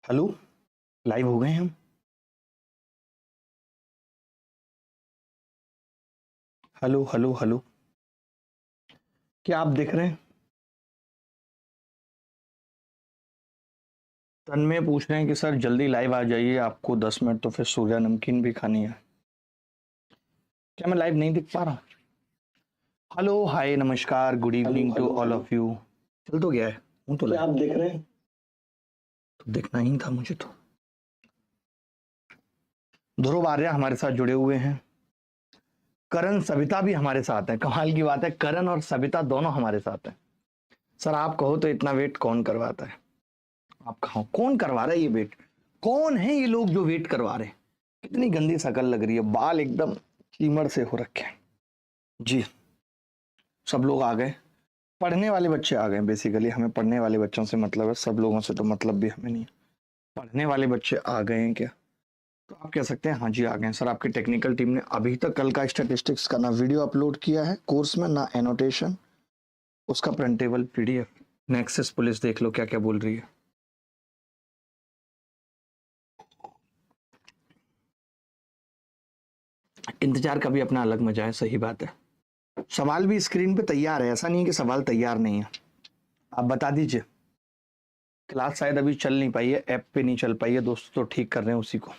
Hello, live हो गए हम। हेलो हेलो हेलो, क्या आप दिख रहे हैं? तन्मय पूछ रहे हैं कि सर जल्दी लाइव आ जाइए, आपको 10 मिनट तो फिर सूर्या नमकीन भी खानी है। क्या मैं लाइव नहीं दिख पा रहा? हेलो, हाय, नमस्कार, good evening to all of you. चल तो गया है, हूं तो क्या लाइव। आप देख रहे हैं? तो दिखना ही था मुझे तो। ध्रुव आर्य हमारे साथ जुड़े हुए हैं, करण सविता भी हमारे साथ है। कमाल की बात है, करण और सविता दोनों हमारे साथ हैं। सर आप कहो तो इतना वेट कौन करवाता है? आप कहो कौन करवा रहा है ये वेट? कौन है ये लोग जो वेट करवा रहे हैं? कितनी गंदी शक्ल लग रही है, बाल एकदम चीमड़ से हो रखे हैं जी। सब लोग आ गए, पढ़ने वाले बच्चे आ गए। बेसिकली हमें पढ़ने वाले बच्चों से मतलब है, सब लोगों से तो मतलब भी हमें नहीं है। पढ़ने वाले बच्चे आ गए हैं क्या? तो आप कह सकते हैं हाँ जी आ गए हैं। सर आपकी टेक्निकल टीम ने अभी तक कल का स्टैटिस्टिक्स का ना वीडियो अपलोड किया है कोर्स में, ना एनोटेशन, उसका प्रिंटेबल पीडीएफ। नेक्सस पुलिस देख लो क्या क्या बोल रही है। इंतजार का भी अपना अलग मजा है, सही बात है। सवाल भी स्क्रीन पे तैयार है, ऐसा नहीं है कि सवाल तैयार नहीं है। आप बता दीजिए। क्लास शायद अभी चल नहीं पाई है, ऐप पे नहीं चल पाई है, दोस्त तो ठीक कर रहे हैं उसी को।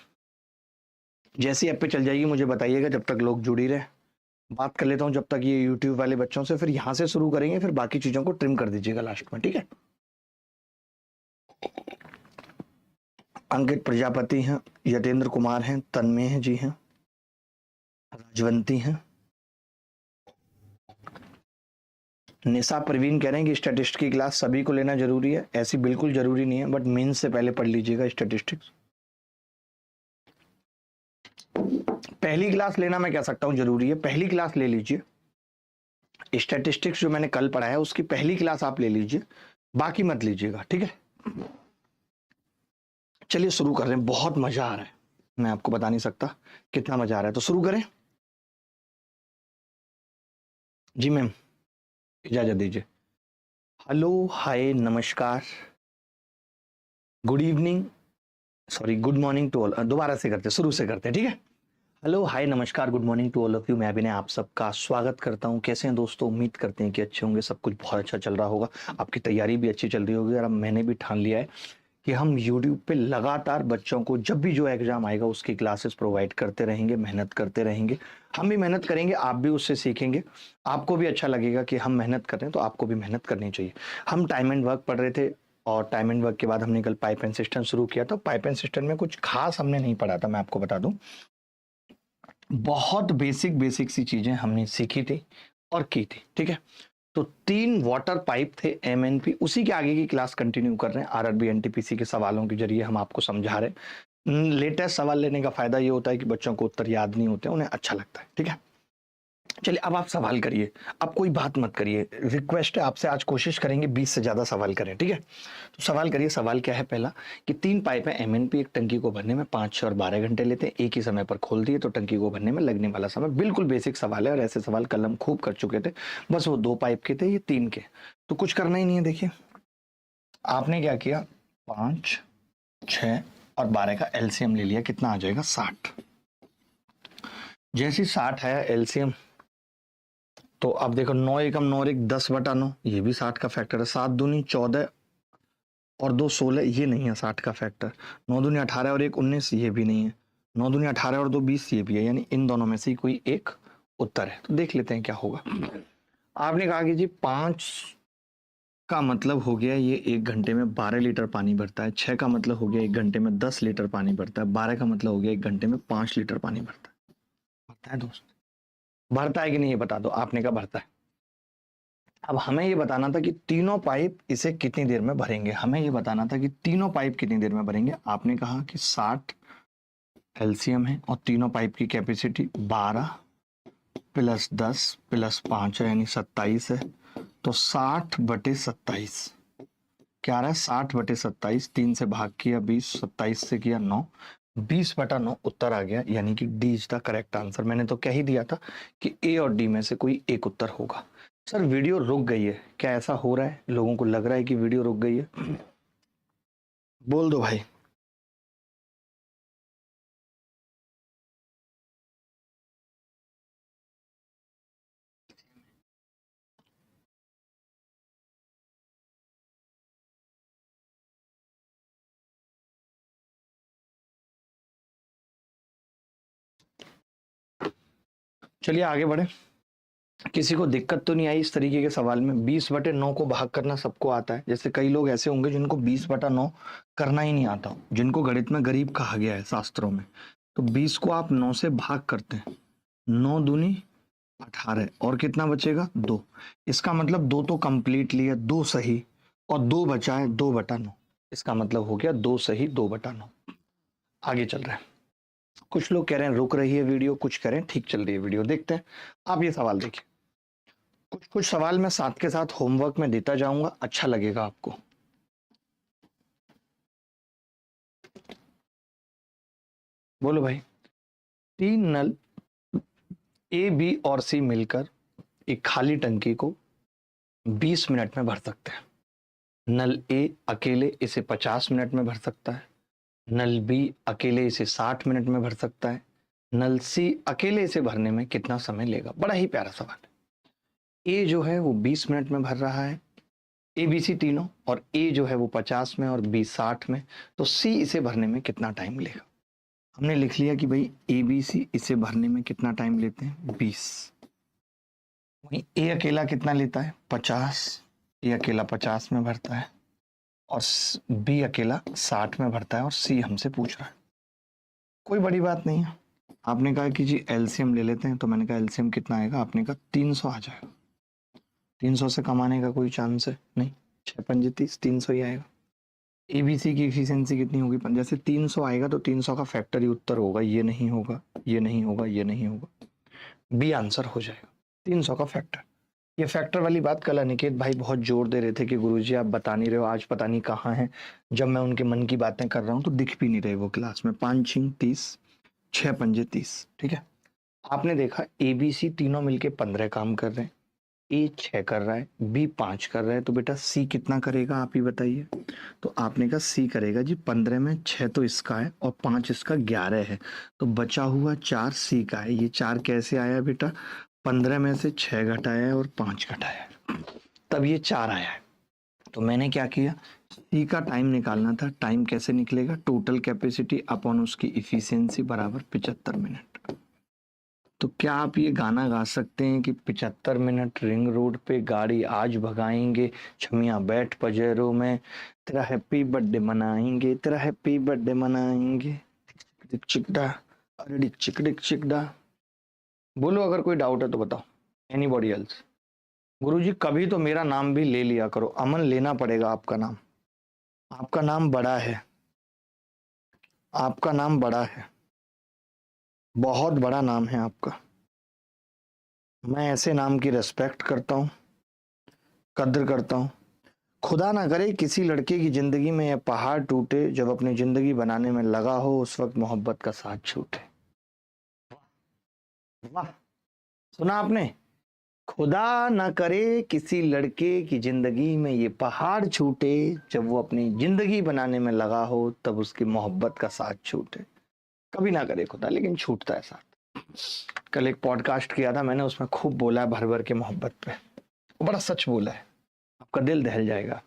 जैसी ऐप पे चल जाएगी मुझे बताइएगा, जब तक लोग जुड़ी रहे। बात कर लेता हूँ जब तक ये यूट्यूब वाले बच्चों से, फिर यहाँ से शुरू करेंगे, फिर बाकी चीजों को ट्रिम कर दीजिएगा लास्ट में, ठीक है? अंकित प्रजापति हैं, यतेंद्र कुमार हैं, तन्मय जी हैं, राजवंती हैं, निशा प्रवीण कह रहे हैं कि स्टैटिस्टिक्स की क्लास सभी को लेना जरूरी है। ऐसी बिल्कुल जरूरी नहीं है, बट मेंस से पहले पढ़ लीजिएगा स्टैटिस्टिक्स। पहली क्लास लेना मैं कह सकता हूं जरूरी है, पहली क्लास ले लीजिए। स्टैटिस्टिक्स जो मैंने कल पढ़ाया उसकी पहली क्लास आप ले लीजिए, बाकी मत लीजिएगा, ठीक है? चलिए शुरू कर रहे हैं, बहुत मजा आ रहा है, मैं आपको बता नहीं सकता कितना मजा आ रहा है। तो शुरू करें? जी मैम, इजाजत दीजिए। हेलो, हाय, नमस्कार, good evening, sorry good morning to all. दोबारा से करते, शुरू से करते हैं, ठीक है? हेलो, हाय, नमस्कार, good morning to all of you. मैं अभिनय आप सबका स्वागत करता हूं। कैसे हैं दोस्तों? उम्मीद करते हैं कि अच्छे होंगे, सब कुछ बहुत अच्छा चल रहा होगा, आपकी तैयारी भी अच्छी चल रही होगी। और अब मैंने भी ठान लिया है कि हम YouTube पे लगातार बच्चों को जब भी जो एग्जाम आएगा उसकी क्लासेस प्रोवाइड करते रहेंगे, मेहनत करते रहेंगे। हम भी मेहनत करेंगे, आप भी उससे सीखेंगे, आपको भी अच्छा लगेगा कि हम मेहनत कर रहे हैं, तो आपको भी मेहनत करनी चाहिए। हम टाइम एंड वर्क पढ़ रहे थे, और टाइम एंड वर्क के बाद हमने कल पाइप एंड सिस्टम शुरू किया था। पाइप एंड सिस्टम में कुछ खास हमने नहीं पढ़ा था, मैं आपको बता दूं, बहुत बेसिक बेसिक सी चीजें हमने सीखी थी और की थी, ठीक है? तो 3 वाटर पाइप थे एमएनपी, उसी के आगे की क्लास कंटिन्यू कर रहे हैं। आरआरबी एनटीपीसी के सवालों के जरिए हम आपको समझा रहे हैं। लेटेस्ट सवाल लेने का फायदा ये होता है कि बच्चों को उत्तर याद नहीं होते, उन्हें अच्छा लगता है, ठीक है? चलिए अब आप सवाल करिए, अब कोई बात मत करिए, रिक्वेस्ट है आपसे, आज कोशिश करेंगे 20 से ज्यादा सवाल करें, ठीक है? तो सवाल करिए। सवाल क्या है पहला, कि 3 पाइप है एमएनपी, एक टंकी को भरने में 5, 6 और 12 घंटे लेते हैं, एक ही समय पर खोल दिए तो टंकी को भरने में लगने वाला समय। बिल्कुल बेसिक सवाल है, और ऐसे सवाल कल हम खूब कर चुके थे। बस वो 2 पाइप के थे, ये 3 के, तो कुछ करना ही नहीं है। देखिए आपने क्या किया, 5, 6 और 12 का एलसीएम ले लिया, कितना आ जाएगा? 60। जैसी 60 है एलसीएम, तो अब देखो 9 एकम 9 एक 10/9, ये भी 60 का फैक्टर है। 7 दूनी 14 और 2 16, ये नहीं है 60 का फैक्टर। 9 दूनी 18 और 1 19, ये भी नहीं है। 9 दूनी 18 और 2 20, ये भी है। यानी इन दोनों में से कोई एक उत्तर है। तो देख लेते हैं क्या होगा। आपने कहा कि जी 5 का मतलब हो गया ये 1 घंटे में 12 लीटर पानी भरता है। 6 का मतलब हो गया 1 घंटे में 10 लीटर पानी भरता है। 12 का मतलब हो गया 1 घंटे में 5 लीटर पानी भरता है। भरता है दोस्त? भरता है कि नहीं ये बता दो। आपने कहा भरता है। अब हमें ये बताना था कि तीनों पाइप इसे कितनी देर में भरेंगे। हमें ये बताना था कि तीनों पाइप कितनी देर में भरेंगे। आपने कहा कि 60 एलसीएम है और तीनों पाइप की कैपेसिटी 12 प्लस 10 प्लस 5 है, यानी 27 है। तो 60/27 क्या आ रहा है? 60/27, 3 से भाग किया 20, 27 से किया 9, 20/9 उत्तर आ गया। यानी कि D is the correct answer. मैंने तो कह ही दिया था कि ए और डी में से कोई एक उत्तर होगा। सर वीडियो रुक गई है, क्या ऐसा हो रहा है? लोगों को लग रहा है कि वीडियो रुक गई है? बोल दो भाई। चलिए आगे बढ़े। किसी को दिक्कत तो नहीं आई इस तरीके के सवाल में? 20/9 को भाग करना सबको आता है। जैसे कई लोग ऐसे होंगे जिनको 20/9 करना ही नहीं आता, जिनको गणित में गरीब कहा गया है शास्त्रों में। तो 20 को आप 9 से भाग करते हैं, 9 दूनी 18, और कितना बचेगा? 2। इसका मतलब 2 तो कंप्लीटली है, 2 सही, और 2 बचा है 2/9। इसका मतलब हो गया 2 सही 2/9। आगे चल रहे हैं। कुछ लोग कह रहे हैं रुक रही है वीडियो, कुछ कह रहे हैं ठीक चल रही है वीडियो। देखते हैं। आप ये सवाल देखिए, कुछ कुछ सवाल मैं साथ के साथ होमवर्क में देता जाऊंगा, अच्छा लगेगा आपको। बोलो भाई। 3 नल ए, बी और सी मिलकर एक खाली टंकी को 20 मिनट में भर सकते हैं। नल ए अकेले इसे 50 मिनट में भर सकता है, नल बी अकेले इसे 60 मिनट में भर सकता है, नल सी अकेले इसे भरने में कितना समय लेगा? बड़ा ही प्यारा सवाल है। ए जो है वो 20 मिनट में भर रहा है, ए बी सी तीनों, और ए जो है वो 50 में और बी 60 में, तो सी इसे भरने में कितना टाइम लेगा? हमने लिख लिया कि भाई ए बी सी इसे भरने में कितना टाइम लेते हैं? 20। वहीं ए अकेला कितना लेता है? 50। ए अकेला 50 में भरता है और बी अकेला 60 में भरता है, और सी हमसे पूछ रहा है। कोई बड़ी बात नहीं है। आपने कहा कि जी एलसीएम ले लेते हैं, तो मैंने कहा एलसीएम कितना आएगा? आपने कहा 300 आ जाएगा। 300 से कम आने का कोई चांस है नहीं, 6×5 = 30, 300 ही आएगा। एबीसी की इफिशियंसी कितनी होगी? जैसे 300 आएगा तो 300 का फैक्टर ही उत्तर होगा, ये नहीं होगा, ये नहीं होगा, ये नहीं होगा, बी आंसर हो जाएगा 300 का फैक्टर। ये फैक्टर वाली बात कल अनिकेत भाई बहुत जोर दे रहे थे कि गुरुजी आप बता नहीं रहे हो, आज पता नहीं कहाँ हैं। जब मैं उनके मन की बातें कर रहा हूँ तो दिख भी नहीं रहे वो क्लास में। 5×6 = 30, 6×5 = 30। ठीक है, आपने देखा एबीसी तीनों मिलके 15 काम कर रहे हैं, ए 6 कर रहा है, बी 5 कर रहा है, तो बेटा सी कितना करेगा आप ही बताइए। तो आपने कहा सी करेगा जी 15 में 6 तो इसका है और 5 इसका 11 है, तो बचा हुआ 4 सी का है। ये 4 कैसे आया बेटा? 15 में से 6 घटाया है और 5 घटाया है, तब ये 4 आया है। तो मैंने क्या किया, सी का टाइम निकालना था। टाइम कैसे निकलेगा? टोटल कैपेसिटी अपॉन उसकी इफिशियंसी बराबर 75 मिनट। तो क्या आप ये गाना गा सकते हैं कि 75 मिनट रिंग रोड पे गाड़ी आज भगाएंगे, छमिया बैठ पजेरो में, तेरा हैप्पी बर्थडे मनाएंगे, तेरा हैप्पी बर्थडे मनाएंगे, डिक चिकडा, अरे डिक चिकडा। बोलो अगर कोई डाउट है तो बताओ। Anybody else? गुरुजी कभी तो मेरा नाम भी ले लिया करो। अमन लेना पड़ेगा आपका नाम, आपका नाम बड़ा है, आपका नाम बड़ा है, बहुत बड़ा नाम है आपका। मैं ऐसे नाम की रेस्पेक्ट करता हूँ, कद्र करता हूँ। खुदा ना करे किसी लड़के की जिंदगी में यह पहाड़ टूटे, जब अपनी जिंदगी बनाने में लगा हो उस वक्त मोहब्बत का साथ छूटे। वाह, सुना आपने? खुदा ना करे किसी लड़के की जिंदगी में ये पहाड़ छूटे, जब वो अपनी जिंदगी बनाने में लगा हो तब उसकी मोहब्बत का साथ छूटे। कभी ना करे खुदा, लेकिन छूटता है साथ। कल एक पॉडकास्ट किया था मैंने, उसमें खूब बोला है भर भर के मोहब्बत पे, वो बड़ा सच बोला है, आपका दिल दहल जाएगा,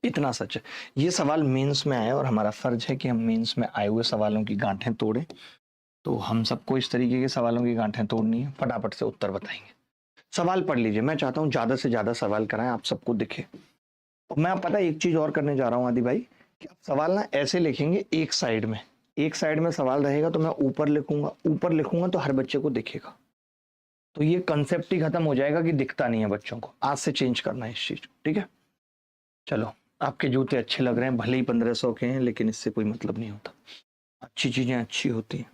इतना सच है। ये सवाल मेंस में आया और हमारा फर्ज है कि हम मेंस में आए हुए सवालों की गांठें तोड़ें। तो हम सबको इस तरीके के सवालों की गांठें तोड़नी है, फटाफट से उत्तर बताएंगे। सवाल पढ़ लीजिए, मैं चाहता हूं ज्यादा से ज्यादा सवाल कराएं, आप सबको दिखे। और मैं पता है एक चीज और करने जा रहा हूं आदि भाई, कि आप सवाल ना ऐसे लिखेंगे, एक साइड में, एक साइड में सवाल रहेगा तो मैं ऊपर लिखूंगा, ऊपर लिखूंगा तो हर बच्चे को दिखेगा। तो ये कंसेप्ट ही खत्म हो जाएगा कि दिखता नहीं है बच्चों को। आज से चेंज करना है इस चीज, ठीक है? चलो, आपके जूते अच्छे लग रहे हैं, भले ही 1500 के हैं, लेकिन इससे कोई मतलब नहीं होता। अच्छी चीजें अच्छी होती हैं।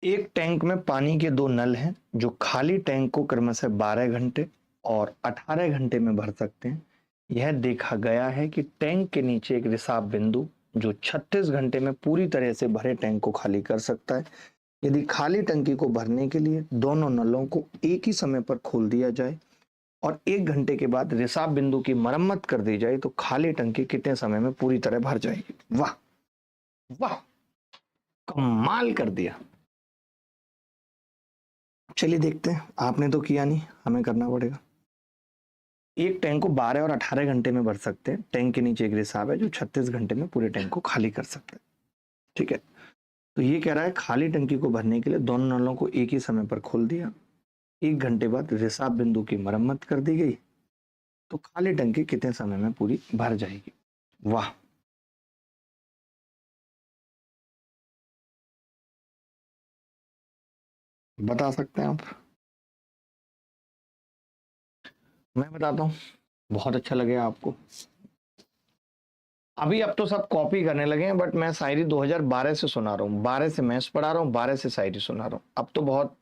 एक टैंक में पानी के 2 नल हैं जो खाली टैंक को क्रमशः 12 घंटे और 18 घंटे में भर सकते हैं। यह देखा गया है कि टैंक के नीचे एक रिसाव बिंदु जो 36 घंटे में पूरी तरह से भरे टैंक को खाली कर सकता है। यदि खाली टंकी को भरने के लिए दोनों नलों को एक ही समय पर खोल दिया जाए और 1 घंटे के बाद रिसाव बिंदु की मरम्मत कर दी जाए तो खाली टंकी कितने समय में पूरी तरह भर जाएगी? वाह वाह, कमाल कर दिया। चलिए देखते हैं, आपने तो किया नहीं, हमें करना पड़ेगा। एक टैंक को 12 और 18 घंटे में भर सकते हैं। टैंक के नीचे एक रिसाव है जो 36 घंटे में पूरे टैंक को खाली कर सकता है। ठीक है, तो ये कह रहा है खाली टंकी को भरने के लिए दोनों नलों को एक ही समय पर खोल दिया, 1 घंटे बाद रिसाव बिंदु की मरम्मत कर दी गई, तो खाली टंकी कितने समय में पूरी भर जाएगी। वाह, बता सकते हैं आप? मैं बताता हूँ, बहुत अच्छा लगेगा आपको। अभी अब तो सब कॉपी करने लगे हैं, बट मैं शायरी 2012 से सुना रहा हूँ, 12 से मैथ्स पढ़ा रहा हूँ, 12 से शायरी सुना रहा हूँ। अब तो बहुत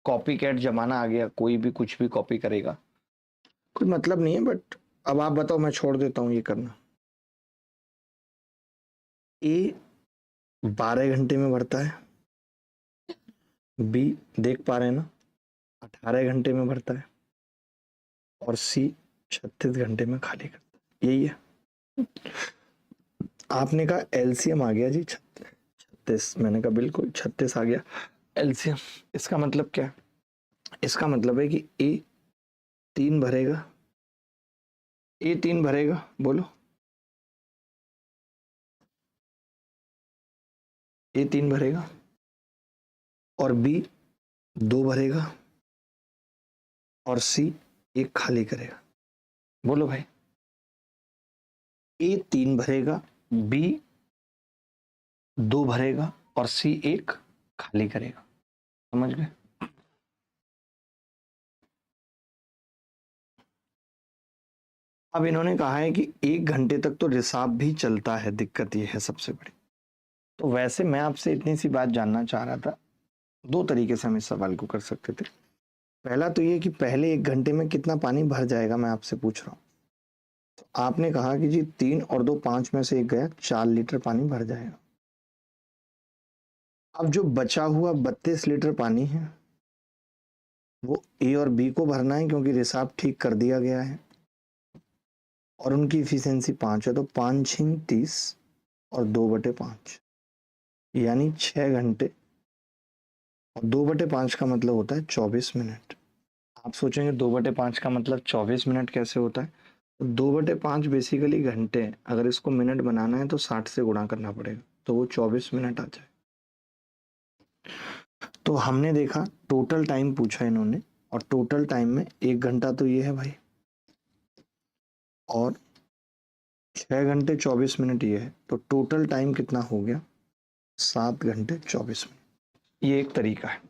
कॉपी कैट जमाना आ गया, कोई भी कुछ भी कॉपी करेगा, कोई मतलब नहीं है। बट अब आप बताओ, मैं छोड़ देता हूँ ये करना। ए 12 घंटे में भरता है, बी देख पा रहे हैं ना 18 घंटे में भरता है, और सी 36 घंटे में खाली करता है। यही है। आपने कहा एलसीएम आ गया जी 36, मैंने कहा बिल्कुल 36 आ गया एलसीएम। इसका मतलब क्या है? इसका मतलब है कि ए 3 भरेगा, ए 3 भरेगा, बोलो, ए 3 भरेगा, और बी 2 भरेगा, और सी 1 खाली करेगा। बोलो भाई, ए 3 भरेगा, बी 2 भरेगा, और सी 1 खाली करेगा। समझ गए? अब इन्होंने कहा है कि 1 घंटे तक तो रिसाव भी चलता है, दिक्कत ये है सबसे बड़ी। तो वैसे मैं आपसे इतनी सी बात जानना चाह रहा था, 2 तरीके से हम इस सवाल को कर सकते थे। पहला तो ये कि पहले 1 घंटे में कितना पानी भर जाएगा, मैं आपसे पूछ रहा हूँ। तो आपने कहा कि जी 3 और 2 5 में से एक गया, 4 लीटर पानी भर जाएगा। अब जो बचा हुआ 32 लीटर पानी है वो ए और बी को भरना है, क्योंकि रिसाव ठीक कर दिया गया है और उनकी इफिशियंसी 5 है। तो 5 छीन 30 और 2/5, यानी 6 घंटे, और 2/5 का मतलब होता है 24 मिनट। आप सोचेंगे 2/5 का मतलब 24 मिनट कैसे होता है? तो 2/5 बेसिकली घंटे हैं। अगर इसको मिनट बनाना है तो 60 से गुणा करना पड़ेगा, तो वो 24 मिनट आ जाए। तो हमने देखा टोटल टाइम पूछा इन्होंने, और टोटल टाइम में 1 घंटा तो ये है भाई, और 6 घंटे 24 मिनट ये है, तो टोटल टाइम कितना हो गया? 7 घंटे 24 मिनट। ये एक तरीका है।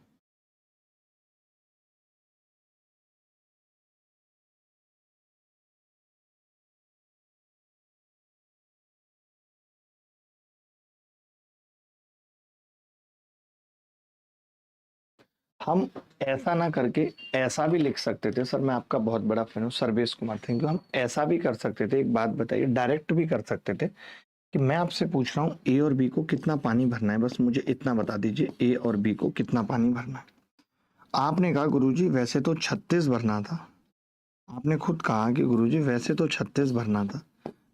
हम ऐसा ना करके ऐसा भी लिख सकते थे। सर मैं आपका बहुत बड़ा फैन हूँ, सर्वेश कुमार, थैंक यू। हम ऐसा भी कर सकते थे, एक बात बताइए, डायरेक्ट भी कर सकते थे कि मैं आपसे पूछ रहा हूँ ए और बी को कितना पानी भरना है, बस मुझे इतना बता दीजिए, ए और बी को कितना पानी भरना है। आपने कहा गुरुजी वैसे तो 36 भरना था, आपने खुद कहा कि गुरुजी वैसे तो 36 भरना था,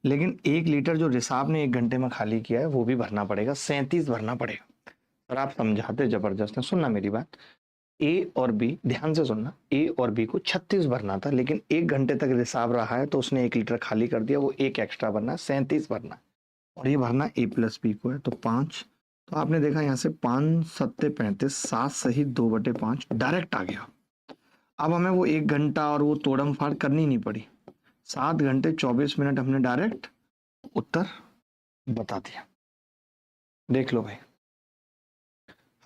लेकिन 1 लीटर जो रिसाव ने 1 घंटे में खाली किया है वो भी भरना पड़ेगा, 37 भरना पड़ेगा। सर आप समझाते जबरदस्त हैं, सुनना मेरी बात। ए और बी, ध्यान से सुनना, ए और बी को 36 भरना था, लेकिन 1 घंटे तक रिसाव रहा है तो उसने 1 लीटर खाली कर दिया, वो एक एक्स्ट्रा भरना है, 37 भरना है। और ये भरना ए प्लस बी को है, तो 5। तो आपने देखा यहाँ से 5 सत्ते 35, 7 सही 2/5 डायरेक्ट आ गया। अब हमें वो 1 घंटा और वो तोड़म फाड़ करनी नहीं पड़ी, 7 घंटे 24 मिनट हमने डायरेक्ट उत्तर बता दिया। देख लो भाई,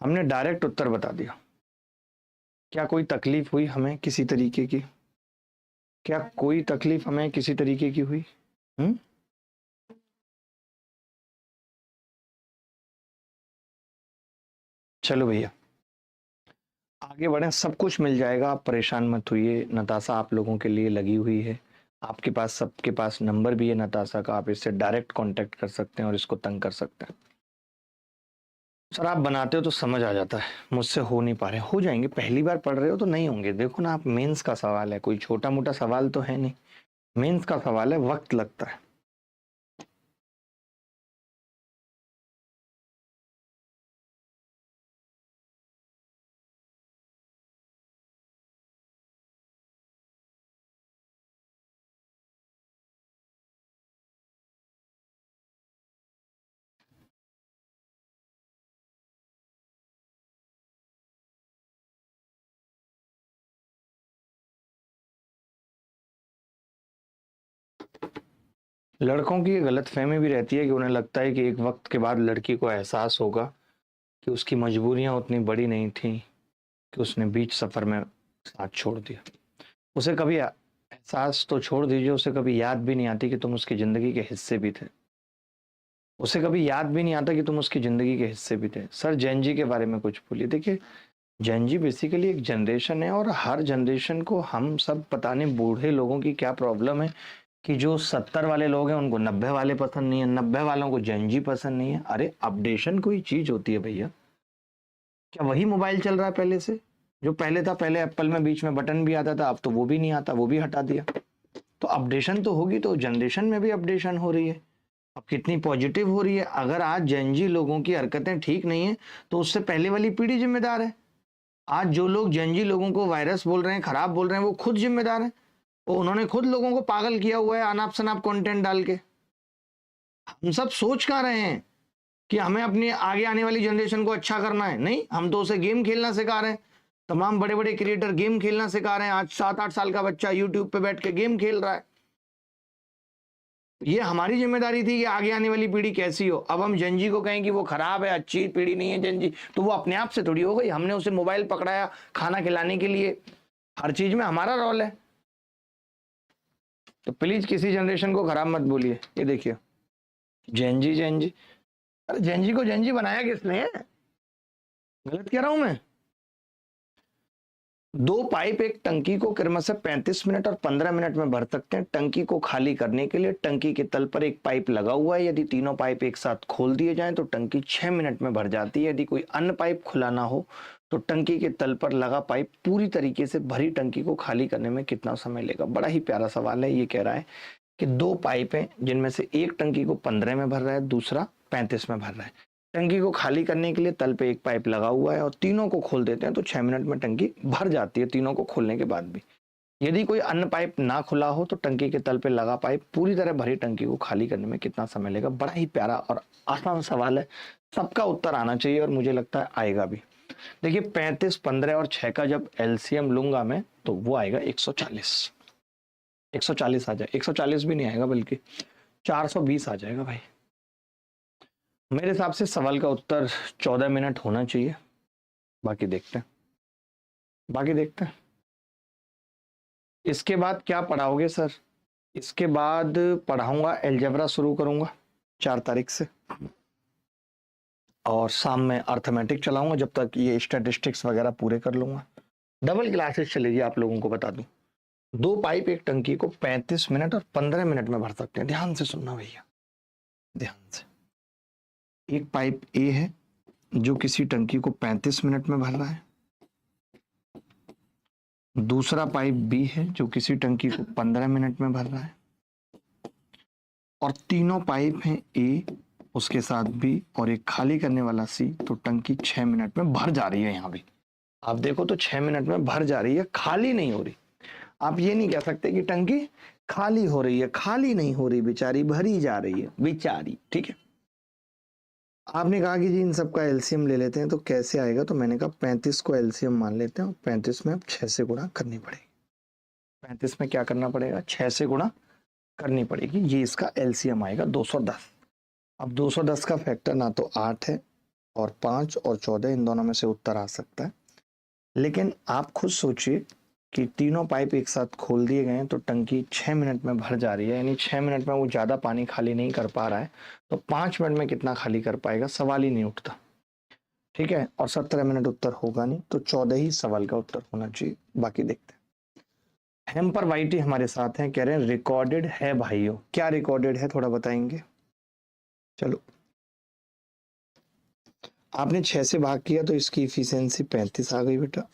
हमने डायरेक्ट उत्तर बता दिया। क्या कोई तकलीफ हुई हमें किसी तरीके की? क्या कोई तकलीफ हमें किसी तरीके की हुई? हम्म? चलो भैया आगे बढ़े, सब कुछ मिल जाएगा, आप परेशान मत होइए। नताशा आप लोगों के लिए लगी हुई है, आपके पास सबके पास नंबर भी है नताशा का, आप इससे डायरेक्ट कांटेक्ट कर सकते हैं और इसको तंग कर सकते हैं। सर आप बनाते हो तो समझ आ जाता है, मुझसे हो नहीं पा रहे, हो जाएंगे, पहली बार पढ़ रहे हो तो नहीं होंगे। देखो ना आप, मेंस का सवाल है, कोई छोटा मोटा सवाल तो है नहीं, मेंस का सवाल है, वक्त लगता है। लड़कों की ये गलतफहमी भी रहती है कि उन्हें लगता है कि एक वक्त के बाद लड़की को एहसास होगा कि उसकी मजबूरियां उतनी बड़ी नहीं थी कि उसने बीच सफर में साथ छोड़ दिया। उसे कभी एहसास तो छोड़ दीजिए, उसे कभी याद भी नहीं आती कि तुम उसकी जिंदगी के हिस्से भी थे। उसे कभी याद भी नहीं आता कि तुम उसकी जिंदगी के हिस्से भी थे। सर जैन जी के बारे में कुछ बोलिए। देखिए, जैन जी बेसिकली एक जनरेशन है और हर जनरेशन को हम सब पता नहीं बूढ़े लोगों की क्या प्रॉब्लम है कि जो 70 वाले लोग हैं उनको 90 वाले पसंद नहीं है, 90 वालों को जैन जी पसंद नहीं है। अरे अपडेशन कोई चीज होती है भैया। क्या वही मोबाइल चल रहा है पहले से? जो पहले था, पहले एप्पल में बीच में बटन भी आता था, अब तो वो भी नहीं आता, वो भी हटा दिया। तो अपडेशन तो होगी, तो जनरेशन में भी अपडेशन हो रही है। अब कितनी पॉजिटिव हो रही है। अगर आज जेनजी लोगों की हरकतें ठीक नहीं है तो उससे पहले वाली पीढ़ी जिम्मेदार है। आज जो लोग जेनजी लोगों को वायरस बोल रहे हैं, खराब बोल रहे हैं, वो खुद जिम्मेदार हैं। वो उन्होंने खुद लोगों को पागल किया हुआ है अनाप शनाप कंटेंट डाल के। हम सब सोच कहाँ रहे हैं कि हमें अपनी आगे आने वाली जनरेशन को अच्छा करना है? नहीं, हम तो उसे गेम खेलना सिखा रहे हैं। तमाम बड़े बड़े क्रिएटर गेम खेलना सिखा रहे हैं। आज 7-8 साल का बच्चा यूट्यूब पे बैठ के गेम खेल रहा है। ये हमारी जिम्मेदारी थी कि आगे आने वाली पीढ़ी कैसी हो। अब हम जनजी को कहें कि वो खराब है, अच्छी पीढ़ी नहीं है जनजी, तो वो अपने आप से थोड़ी हो गई। हमने उसे मोबाइल पकड़ाया खाना खिलाने के लिए। हर चीज में हमारा रोल है। तो प्लीज किसी जनरेशन को खराब मत बोलिए। ये देखिए, जेनजी जेनजी, अरे जेनजी को जेनजी बनाया किसने? गलत कह रहा हूं मैं? 2 पाइप एक टंकी को क्रमशः 35 मिनट और 15 मिनट में भर सकते हैं। टंकी को खाली करने के लिए टंकी के तल पर एक पाइप लगा हुआ है। यदि तीनों पाइप एक साथ खोल दिए जाएं तो टंकी 6 मिनट में भर जाती है। यदि कोई अन्य पाइप खुला ना हो तो टंकी के तल पर लगा पाइप पूरी तरीके से भरी टंकी को खाली करने में कितना समय लेगा? बड़ा ही प्यारा सवाल है। ये कह रहा है कि 2 पाइप हैं जिनमें से एक टंकी को 15 में भर रहा है, दूसरा 35 में भर रहा है। टंकी को खाली करने के लिए तल पे एक पाइप लगा हुआ है और तीनों को खोल देते हैं तो 6 मिनट में टंकी भर जाती है, तीनों को खोलने के बाद भी। यदि कोई अन्य पाइप ना खुला हो तो टंकी के तल पे लगा पाइप पूरी तरह भरी टंकी को खाली करने में कितना समय लेगा? बड़ा ही प्यारा और आसान सवाल है। सबका उत्तर आना चाहिए और मुझे लगता है आएगा भी। देखिए, 35, 15 और 6 का जब एलसीएम लूंगा मैं तो वो आएगा 140। 140 आ जाए, 140 भी नहीं आएगा बल्कि 420 आ जाएगा भाई। मेरे हिसाब से सवाल का उत्तर 14 मिनट होना चाहिए। बाकी देखते हैं, बाकी देखते हैं। इसके बाद क्या पढ़ाओगे सर? इसके बाद पढ़ाऊंगा एलजेब्रा, शुरू करूंगा 4 तारीख से, और शाम में अर्थमेटिक चलाऊंगा जब तक ये स्टैटिस्टिक्स वगैरह पूरे कर लूंगा। डबल क्लासेस चलेगी, आप लोगों को बता दूं। 2 पाइप एक टंकी को 35 मिनट और 15 मिनट में भर सकते हैं। ध्यान से सुनना भैया, ध्यान से। एक पाइप ए है जो किसी टंकी को 35 मिनट में भर रहा है। दूसरा पाइप बी है जो किसी टंकी को 15 मिनट में भर रहा है। और तीनों पाइप हैं ए, उसके साथ बी और एक खाली करने वाला सी। तो टंकी 6 मिनट में भर जा रही है। यहां भी आप देखो तो 6 मिनट में भर जा रही है, खाली नहीं हो रही। आप ये नहीं कह सकते कि टंकी खाली हो रही है, खाली नहीं हो रही बेचारी, भरी जा रही है बेचारी। ठीक है, आपने कहा कि जी इन सबका एलसीएम ले लेते हैं तो कैसे आएगा? तो मैंने कहा 35 को एलसीएम मान लेते हैं और 35 में अब 6 से गुणा करनी पड़ेगी। 35 में क्या करना पड़ेगा? 6 से गुणा करनी पड़ेगी। ये इसका एलसीएम आएगा 210। अब 210 का फैक्टर ना तो 8 है और 5 और 14, इन दोनों में से उत्तर आ सकता है। लेकिन आप खुद सोचिए कि तीनों पाइप एक साथ खोल दिए गए हैं तो टंकी 6 मिनट में भर जा रही है। यानी 6 मिनट में वो ज़्यादा पानी खाली नहीं कर पा रहा है, तो 5 मिनट में कितना खाली कर पाएगा? सवाल ही नहीं उठता। ठीक है, और 17 मिनट उत्तर होगा नहीं, तो 14 ही सवाल का उत्तर होना चाहिए। बाकी देखते हैं। हेम पर वाईटी हमारे साथ हैं, कह रहे हैं रिकॉर्डेड है भाइयों। क्या रिकॉर्डेड है, थोड़ा बताएंगे? चलो, आपने 6 से भाग किया तो इसकी इफिशियंसी 35 आ गई बेटा।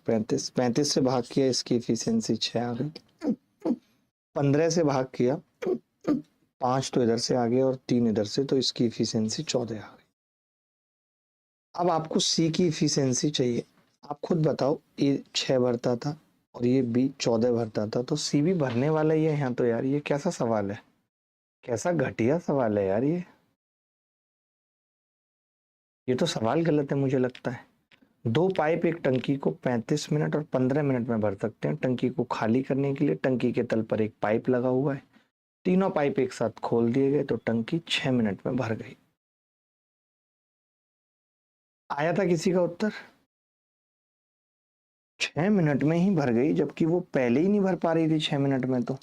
35 से भाग किया, इसकी इफिशियंसी 6 आ गई। 15 से भाग किया, 5 तो इधर से आ गया और 3 इधर से, तो इसकी इफिशियंसी 14 आ गई। अब आपको सी की इफिशियंसी चाहिए। आप खुद बताओ, ये 6 भरता था और ये बी 14 भरता था, तो सी भी भरने वाला ही है यहाँ। तो यार ये कैसा सवाल है, कैसा घटिया सवाल है यार ये तो सवाल गलत है मुझे लगता है। 2 पाइप एक टंकी को 35 मिनट और 15 मिनट में भर सकते हैं। टंकी को खाली करने के लिए टंकी के तल पर एक पाइप लगा हुआ है। तीनों पाइप एक साथ खोल दिए गए तो टंकी 6 मिनट में भर गई। आया था किसी का उत्तर? 6 मिनट में ही भर गई, जबकि वो पहले ही नहीं भर पा रही थी 6 मिनट में। तो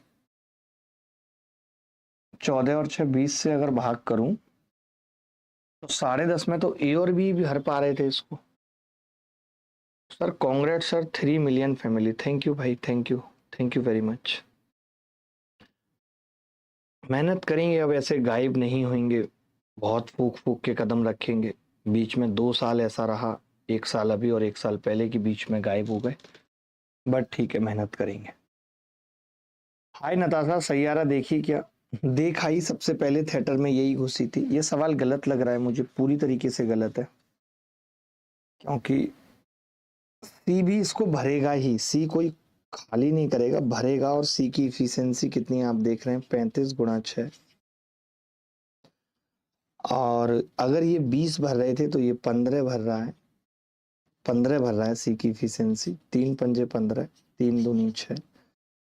14 और 6 20 से अगर भाग करूं तो 10.5 में तो ए और बी भी भर पा रहे थे इसको। Sir कांग्रेट sir, 3 million family, thank you भाई, थैंक यू वेरी मच। मेहनत करेंगे, अब ऐसे गायब नहीं होंगे, बहुत फूक फूक के कदम रखेंगे। बीच में 2 साल ऐसा रहा, 1 साल अभी और 1 साल पहले के बीच में गायब हो गए, बट ठीक है, मेहनत करेंगे। हाय नताशा, सैयारा देखी क्या? देखा ही, सबसे पहले थिएटर में यही घुसी थी। ये सवाल गलत लग रहा है मुझे, पूरी तरीके से गलत है, क्योंकि सी भी इसको भरेगा ही, सी कोई खाली नहीं करेगा, भरेगा। और सी की इफिशियंसी कितनी आप देख रहे हैं, 35 गुणा 6। और अगर ये 20 भर रहे थे तो ये 15 भर रहा है, 15 भर रहा है सी की इफिशियंसी। 3 पंजे 15, 3 दूनी 6,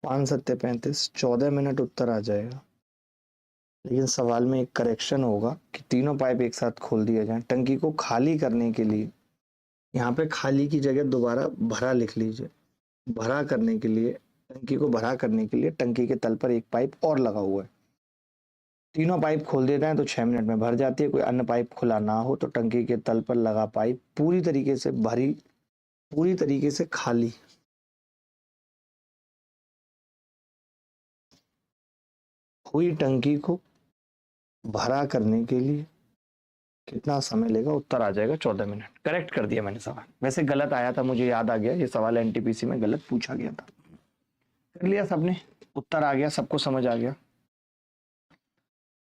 5 सत्ते 35, 14 मिनट उत्तर आ जाएगा। लेकिन सवाल में एक करेक्शन होगा कि तीनों पाइप एक साथ खोल दिए जाएं टंकी को खाली करने के लिए। यहाँ पे खाली की जगह दोबारा भरा लिख लीजिए। भरा करने के लिए, टंकी को भरा करने के लिए टंकी के तल पर एक पाइप और लगा हुआ है। तीनों पाइप खोल देते हैं तो 6 मिनट में भर जाती है। कोई अन्य पाइप खुला ना हो तो टंकी के तल पर लगा पाइप पूरी तरीके से भरी, पूरी तरीके से खाली। हुई टंकी को भरा करने के लिए कितना समय लेगा? उत्तर आ जाएगा 14 मिनट। करेक्ट कर दिया मैंने सवाल, वैसे गलत आया था, मुझे याद आ गया, ये सवाल एनटीपीसी में गलत पूछा गया था। कर लिया सबने, उत्तर आ गया, सबको समझ आ गया।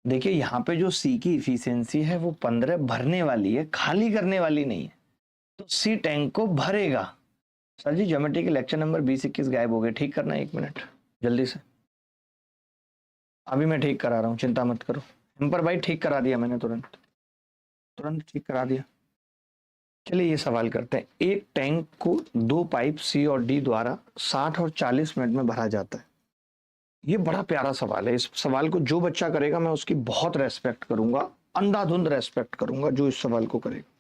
देखिए यहाँ पे जो सी की इफिशियंसी है वो 15 भरने वाली है, खाली करने वाली नहीं है। तो सी टैंक को भरेगा। सर जी ज्योमेट्री के लेक्चर नंबर 20-21 गायब हो गए, ठीक करना 1 मिनट जल्दी से। अभी मैं ठीक करा रहा हूँ, चिंता मत करो। हेम्पर भाई ठीक करा दिया मैंने, तुरंत तुरंत ठीक करा दिया। चलिए ये सवाल करते हैं। एक टैंक को 2 पाइप सी और डी द्वारा 60 और 40 मिनट में भरा जाता है। ये बड़ा प्यारा सवाल है। इस सवाल को जो बच्चा करेगा मैं उसकी बहुत रेस्पेक्ट करूंगा, अंधाधुंध रेस्पेक्ट करूंगा जो इस सवाल को करेगा।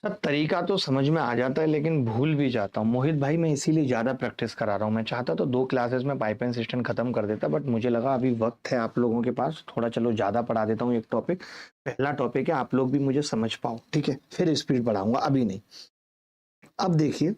सर तरीका तो समझ में आ जाता है लेकिन भूल भी जाता हूँ मोहित भाई, मैं इसीलिए ज्यादा प्रैक्टिस करा रहा हूँ। मैं चाहता तो 2 क्लासेस में पाइप सिस्टम खत्म कर देता, बट मुझे लगा अभी वक्त है आप लोगों के पास, थोड़ा चलो ज्यादा पढ़ा देता हूँ एक टॉपिक। पहला टॉपिक है, आप लोग भी मुझे समझ पाओ, ठीक है? फिर स्पीड बढ़ाऊंगा, अभी नहीं। अब देखिए,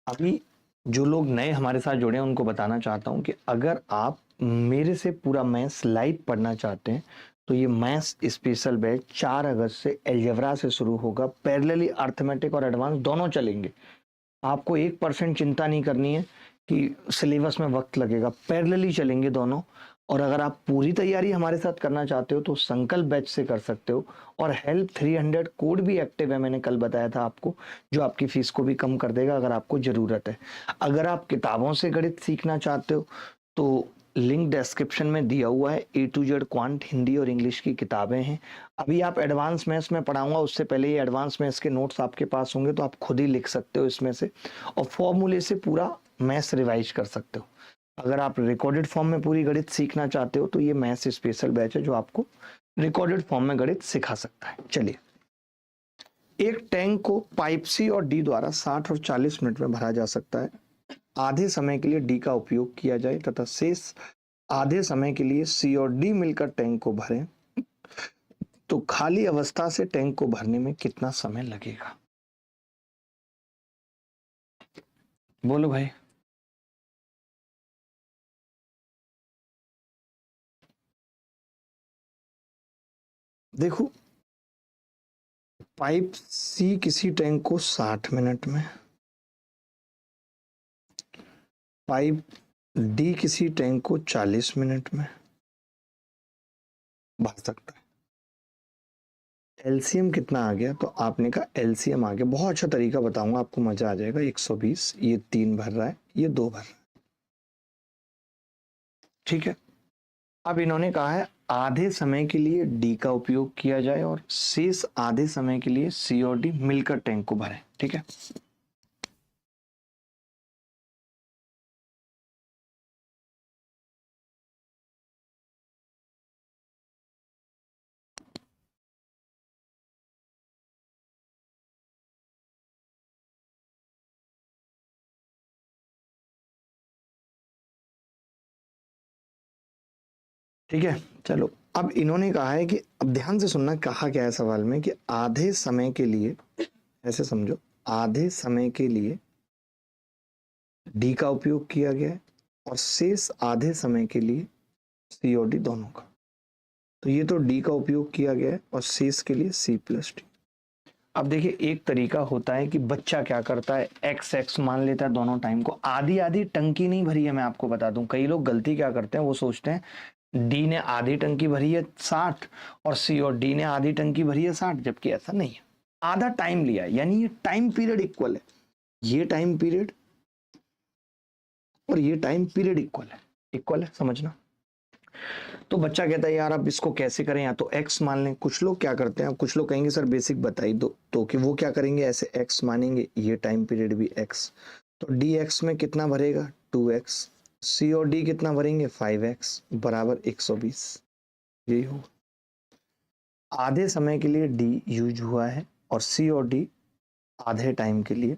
अभी जो लोग नए हमारे साथ जुड़े हैं उनको बताना चाहता हूं कि अगर आप मेरे से पूरा मैथ्स लाइव पढ़ना चाहते हैं तो ये मैथ्स स्पेशल बैच 4 अगस्त से एलजेब्रा से शुरू होगा। पैरेलली अर्थमेटिक और एडवांस दोनों चलेंगे। आपको 1% चिंता नहीं करनी है कि सिलेबस में वक्त लगेगा, पैरेलली चलेंगे दोनों। और अगर आप पूरी तैयारी हमारे साथ करना चाहते हो तो संकल्प बैच से कर सकते हो। और हेल्प 300 कोड भी एक्टिव है, मैंने कल बताया था आपको, जो आपकी फीस को भी कम कर देगा अगर आपको ज़रूरत है। अगर आप किताबों से गणित सीखना चाहते हो तो लिंक डिस्क्रिप्शन में दिया हुआ है, A to Z quant Hindi और इंग्लिश की किताबें हैं। अभी आप एडवांस मैथ्स में पढ़ाऊंगा, उससे पहले ये एडवांस मैथ्स के नोट्स आपके पास होंगे तो आप खुद ही लिख सकते हो इसमें से, और फॉर्मूले से पूरा मैथ्स रिवाइज कर सकते हो। अगर आप रिकॉर्डेड फॉर्म में पूरी गणित सीखना चाहते हो तो ये मैथ्स स्पेशल बैच है जो आपको रिकॉर्डेड फॉर्म में गणित सिखा सकता है। चलिए, एक टैंक को पाइप सी और डी द्वारा 60 और 40 मिनट में भरा जा सकता है। आधे समय के लिए डी का उपयोग किया जाए तथा शेष आधे समय के लिए सी और डी मिलकर टैंक को भरें तो खाली अवस्था से टैंक को भरने में कितना समय लगेगा? बोलो भाई। देखो, पाइप सी किसी टैंक को 60 मिनट में, पाइप डी किसी टैंक को 40 मिनट में भर सकता है। एलसीएम कितना आ गया, तो आपने कहा एलसीएम आ गया। बहुत अच्छा तरीका बताऊंगा आपको, मजा आ जाएगा। 120, ये 3 भर रहा है, ये 2 भर रहा है, ठीक है। अब इन्होंने कहा है आधे समय के लिए डी का उपयोग किया जाए और शेष आधे समय के लिए सी और डी मिलकर टैंक को भरें, ठीक है। ठीक है, चलो। अब इन्होंने कहा है कि, अब ध्यान से सुनना, कहा क्या है सवाल में कि आधे समय के लिए, ऐसे समझो, आधे समय के लिए डी का उपयोग किया गया है और शेष आधे समय के लिए सी और डी दोनों का। तो ये तो डी का उपयोग किया गया है और शेष के लिए सी प्लस डी। अब देखिए, एक तरीका होता है कि बच्चा क्या करता है, एक्स एक्स मान लेता है दोनों टाइम को। आधी आधी टंकी नहीं भरी है, मैं आपको बता दूं। कई लोग गलती क्या करते हैं, वो सोचते हैं डी ने आधी टंकी भरी है 60 और सी और डी ने आधी टंकी भरी है 60, जबकि ऐसा नहीं है। आधा टाइम लिया है, यानी ये टाइम पीरियड इक्वल है। ये टाइम पीरियड और ये टाइम पीरियड इक्वल है, समझना। तो बच्चा कहता है यार अब इसको कैसे करें, या तो x मान लें। कुछ लोग क्या करते हैं, कुछ लोग कहेंगे सर बेसिक बताई दो, तो कि वो क्या करेंगे, ऐसे x मानेंगे, ये टाइम पीरियड भी x, तो dx में कितना भरेगा 2x, c और d कितना भरेंगे 5x बराबर 120। यही होगा। आधे समय के लिए d यूज हुआ है और c और d आधे टाइम के लिए।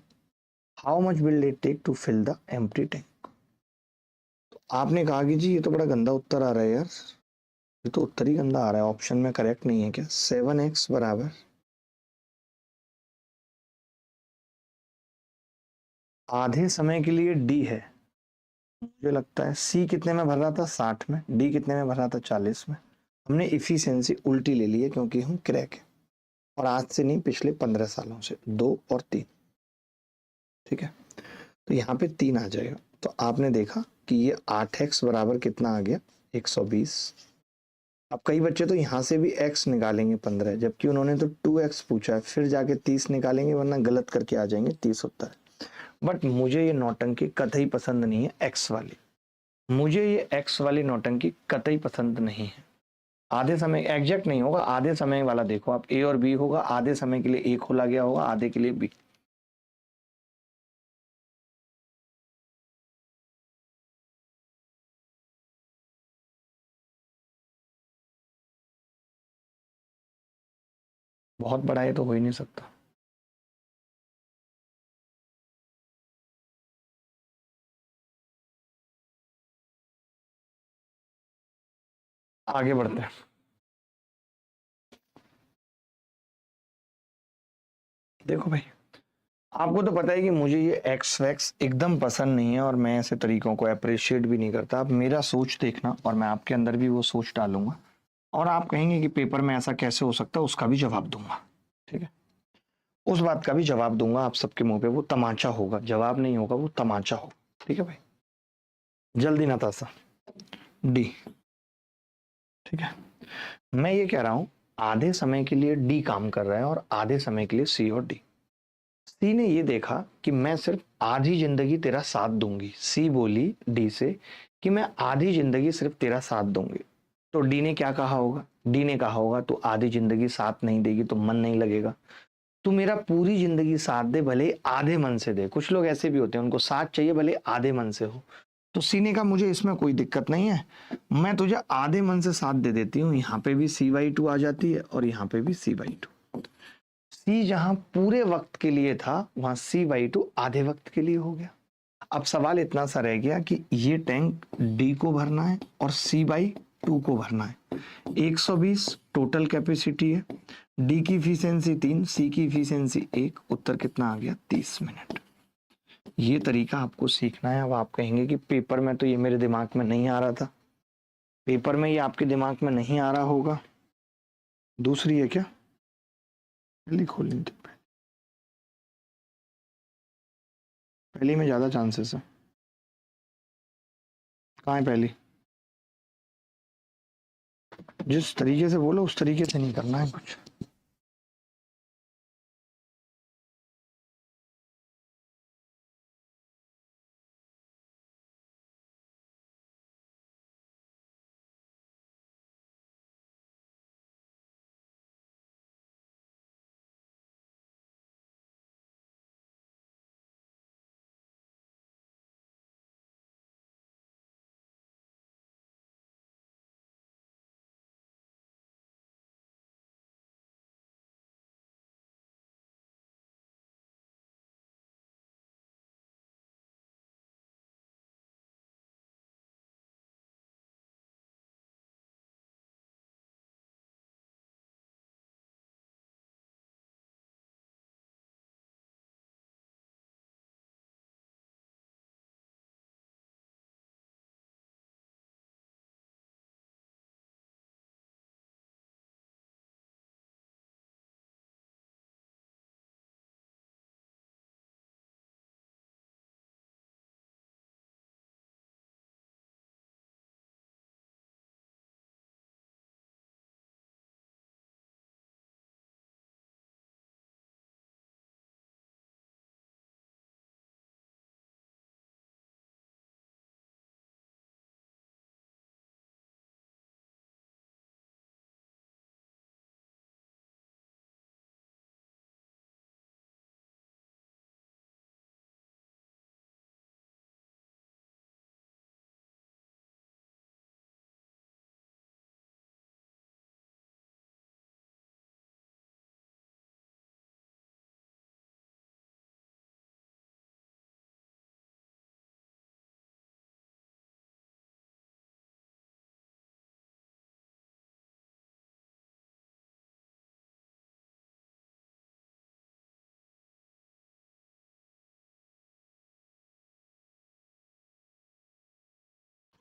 How much will it take to fill the empty tank. आपने कहा कि जी ये तो बड़ा गंदा उत्तर आ रहा है यार, ये तो उत्तर ही गंदा आ रहा है, ऑप्शन में करेक्ट नहीं है क्या। 7x बराबर आधे समय के लिए डी है। मुझे लगता है सी कितने में भर रहा था 60 में, डी कितने में भर रहा था 40 में। हमने इफिशियंसी उल्टी ले ली है क्योंकि हम क्रैक है, और आज से नहीं पिछले 15 सालों से, 2 और 3, ठीक है। तो यहाँ पे 3 आ जाएगा। तो आपने देखा कि ये 8x बराबर कितना आ गया 120। अब कई बच्चे तो यहाँ से भी x निकालेंगे 15, जबकि उन्होंने तो 2x पूछा है, फिर जाके 30 निकालेंगे, वरना गलत करके आ जाएंगे 30 उत्तर। बट मुझे ये नौटंकी कतई पसंद नहीं है, x वाली। मुझे ये x वाली नौटंकी कतई पसंद नहीं है। आधे समय एग्जैक्ट नहीं होगा, आधे समय वाला देखो आप, a और b होगा, आधे समय के लिए a खोला गया होगा, आधे के लिए b। बहुत बड़ा ये तो हो ही नहीं सकता। आगे बढ़ते हैं। देखो भाई, आपको तो पता है कि मुझे ये एक्स वैक्स एकदम पसंद नहीं है और मैं ऐसे तरीकों को अप्रिशिएट भी नहीं करता। आप मेरा सोच देखना और मैं आपके अंदर भी वो सोच डालूंगा, और आप कहेंगे कि पेपर में ऐसा कैसे हो सकता है, उसका भी जवाब दूंगा, ठीक है। उस बात का भी जवाब दूंगा, आप सबके मुंह पे वो तमाचा होगा, जवाब नहीं होगा, वो तमाचा होगा, ठीक है भाई। जल्दी नताशा, डी, ठीक है। मैं ये कह रहा हूं आधे समय के लिए डी काम कर रहा है और आधे समय के लिए सी और डी। सी ने ये देखा कि मैं सिर्फ आधी जिंदगी तेरा साथ दूंगी। सी बोली डी से कि मैं आधी जिंदगी सिर्फ तेरा साथ दूंगी। तो डी ने क्या कहा होगा, डी ने कहा होगा तू आधी जिंदगी साथ नहीं देगी तो मन नहीं लगेगा, तू मेरा पूरी जिंदगी साथ दे, भले आधे मन से दे। कुछ लोग ऐसे भी होते हैं, उनको साथ चाहिए भले आधे मन से हो। तो सी ने कहा मुझे इसमें कोई दिक्कत नहीं है, मैं तुझे आधे मन से साथ दे देती हूँ। यहाँ पे भी C/2 आ जाती है और यहाँ पे भी C/2। सी जहां पूरे वक्त के लिए था, वहां C/2 आधे वक्त के लिए हो गया। अब सवाल इतना सा रह गया कि ये टैंक डी को भरना है और C/2 को भरना है। 120 टोटल कैपेसिटी है, डी की इफिशियंसी 3, सी की इफिशियंसी 1। उत्तर कितना आ गया 30 मिनट। ये तरीका आपको सीखना है। अब आप कहेंगे कि पेपर में तो ये मेरे दिमाग में नहीं आ रहा था। पेपर में ये आपके दिमाग में नहीं आ रहा होगा। दूसरी है क्या, पहली खोल लीजिए, पहली में ज्यादा चांसेस है। कहाँ है पहली? जिस तरीके से बोलो उस तरीके से नहीं करना है कुछ।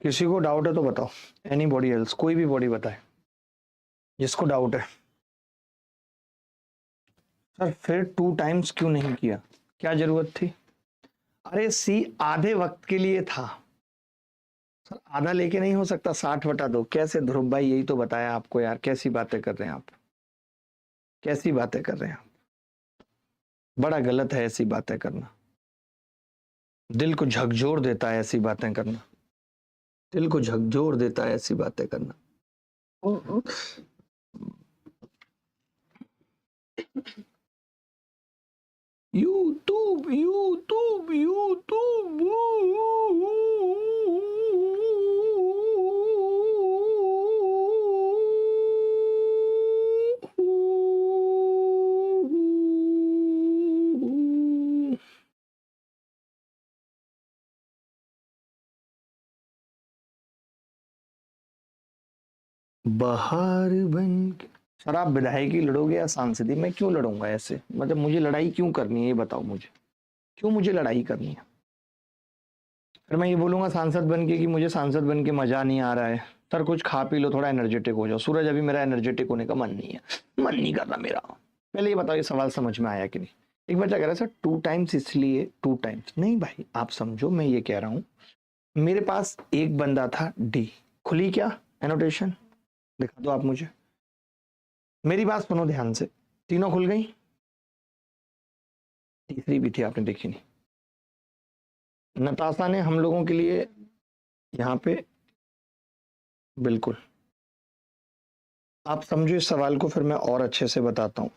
किसी को डाउट है तो बताओ, एनी बॉडी एल्स, कोई भी बॉडी बताए जिसको डाउट है। सर फिर 2 टाइम्स क्यों नहीं किया, क्या जरूरत थी? अरे सी आधे वक्त के लिए था सर, आधा लेके नहीं हो सकता 60/2 कैसे? ध्रुव भाई यही तो बताया आपको यार, कैसी बातें कर रहे हैं आप, कैसी बातें कर रहे हैं आप, बड़ा गलत है ऐसी बातें करना, दिल को झकझोर देता है ऐसी बातें करना, दिल को झकझोर देता है ऐसी बातें करना। YouTube YouTube YouTube. बाहर बन के सर, आप विधायकी लड़ोगे या सांसदी? मैं क्यों लड़ूंगा ऐसे, मतलब मुझे लड़ाई क्यों करनी है ये बताओ मुझे, क्यों मुझे लड़ाई करनी है? फिर मैं ये बोलूंगा सांसद बन के कि मुझे सांसद बन के मजा नहीं आ रहा है, सर कुछ खा पी लो, थोड़ा एनर्जेटिक हो जाओ। सूरज अभी मेरा एनर्जेटिक होने का मन नहीं है, मन नहीं कर रहा मेरा। पहले ये बताओ ये सवाल समझ में आया कि नहीं? एक बच्चा कह रहा है सर 2 टाइम्स इसलिए, 2 टाइम्स नहीं भाई, आप समझो मैं ये कह रहा हूं, मेरे पास एक बंदा था डी, खुली क्या एनोटेशन, दिखा दो आप मुझे। मेरी बात सुनो ध्यान से, तीनों खुल गई, तीसरी भी थी आपने देखी नहीं। नताशा ने हम लोगों के लिए यहाँ पे, बिल्कुल आप समझो इस सवाल को, फिर मैं और अच्छे से बताता हूँ।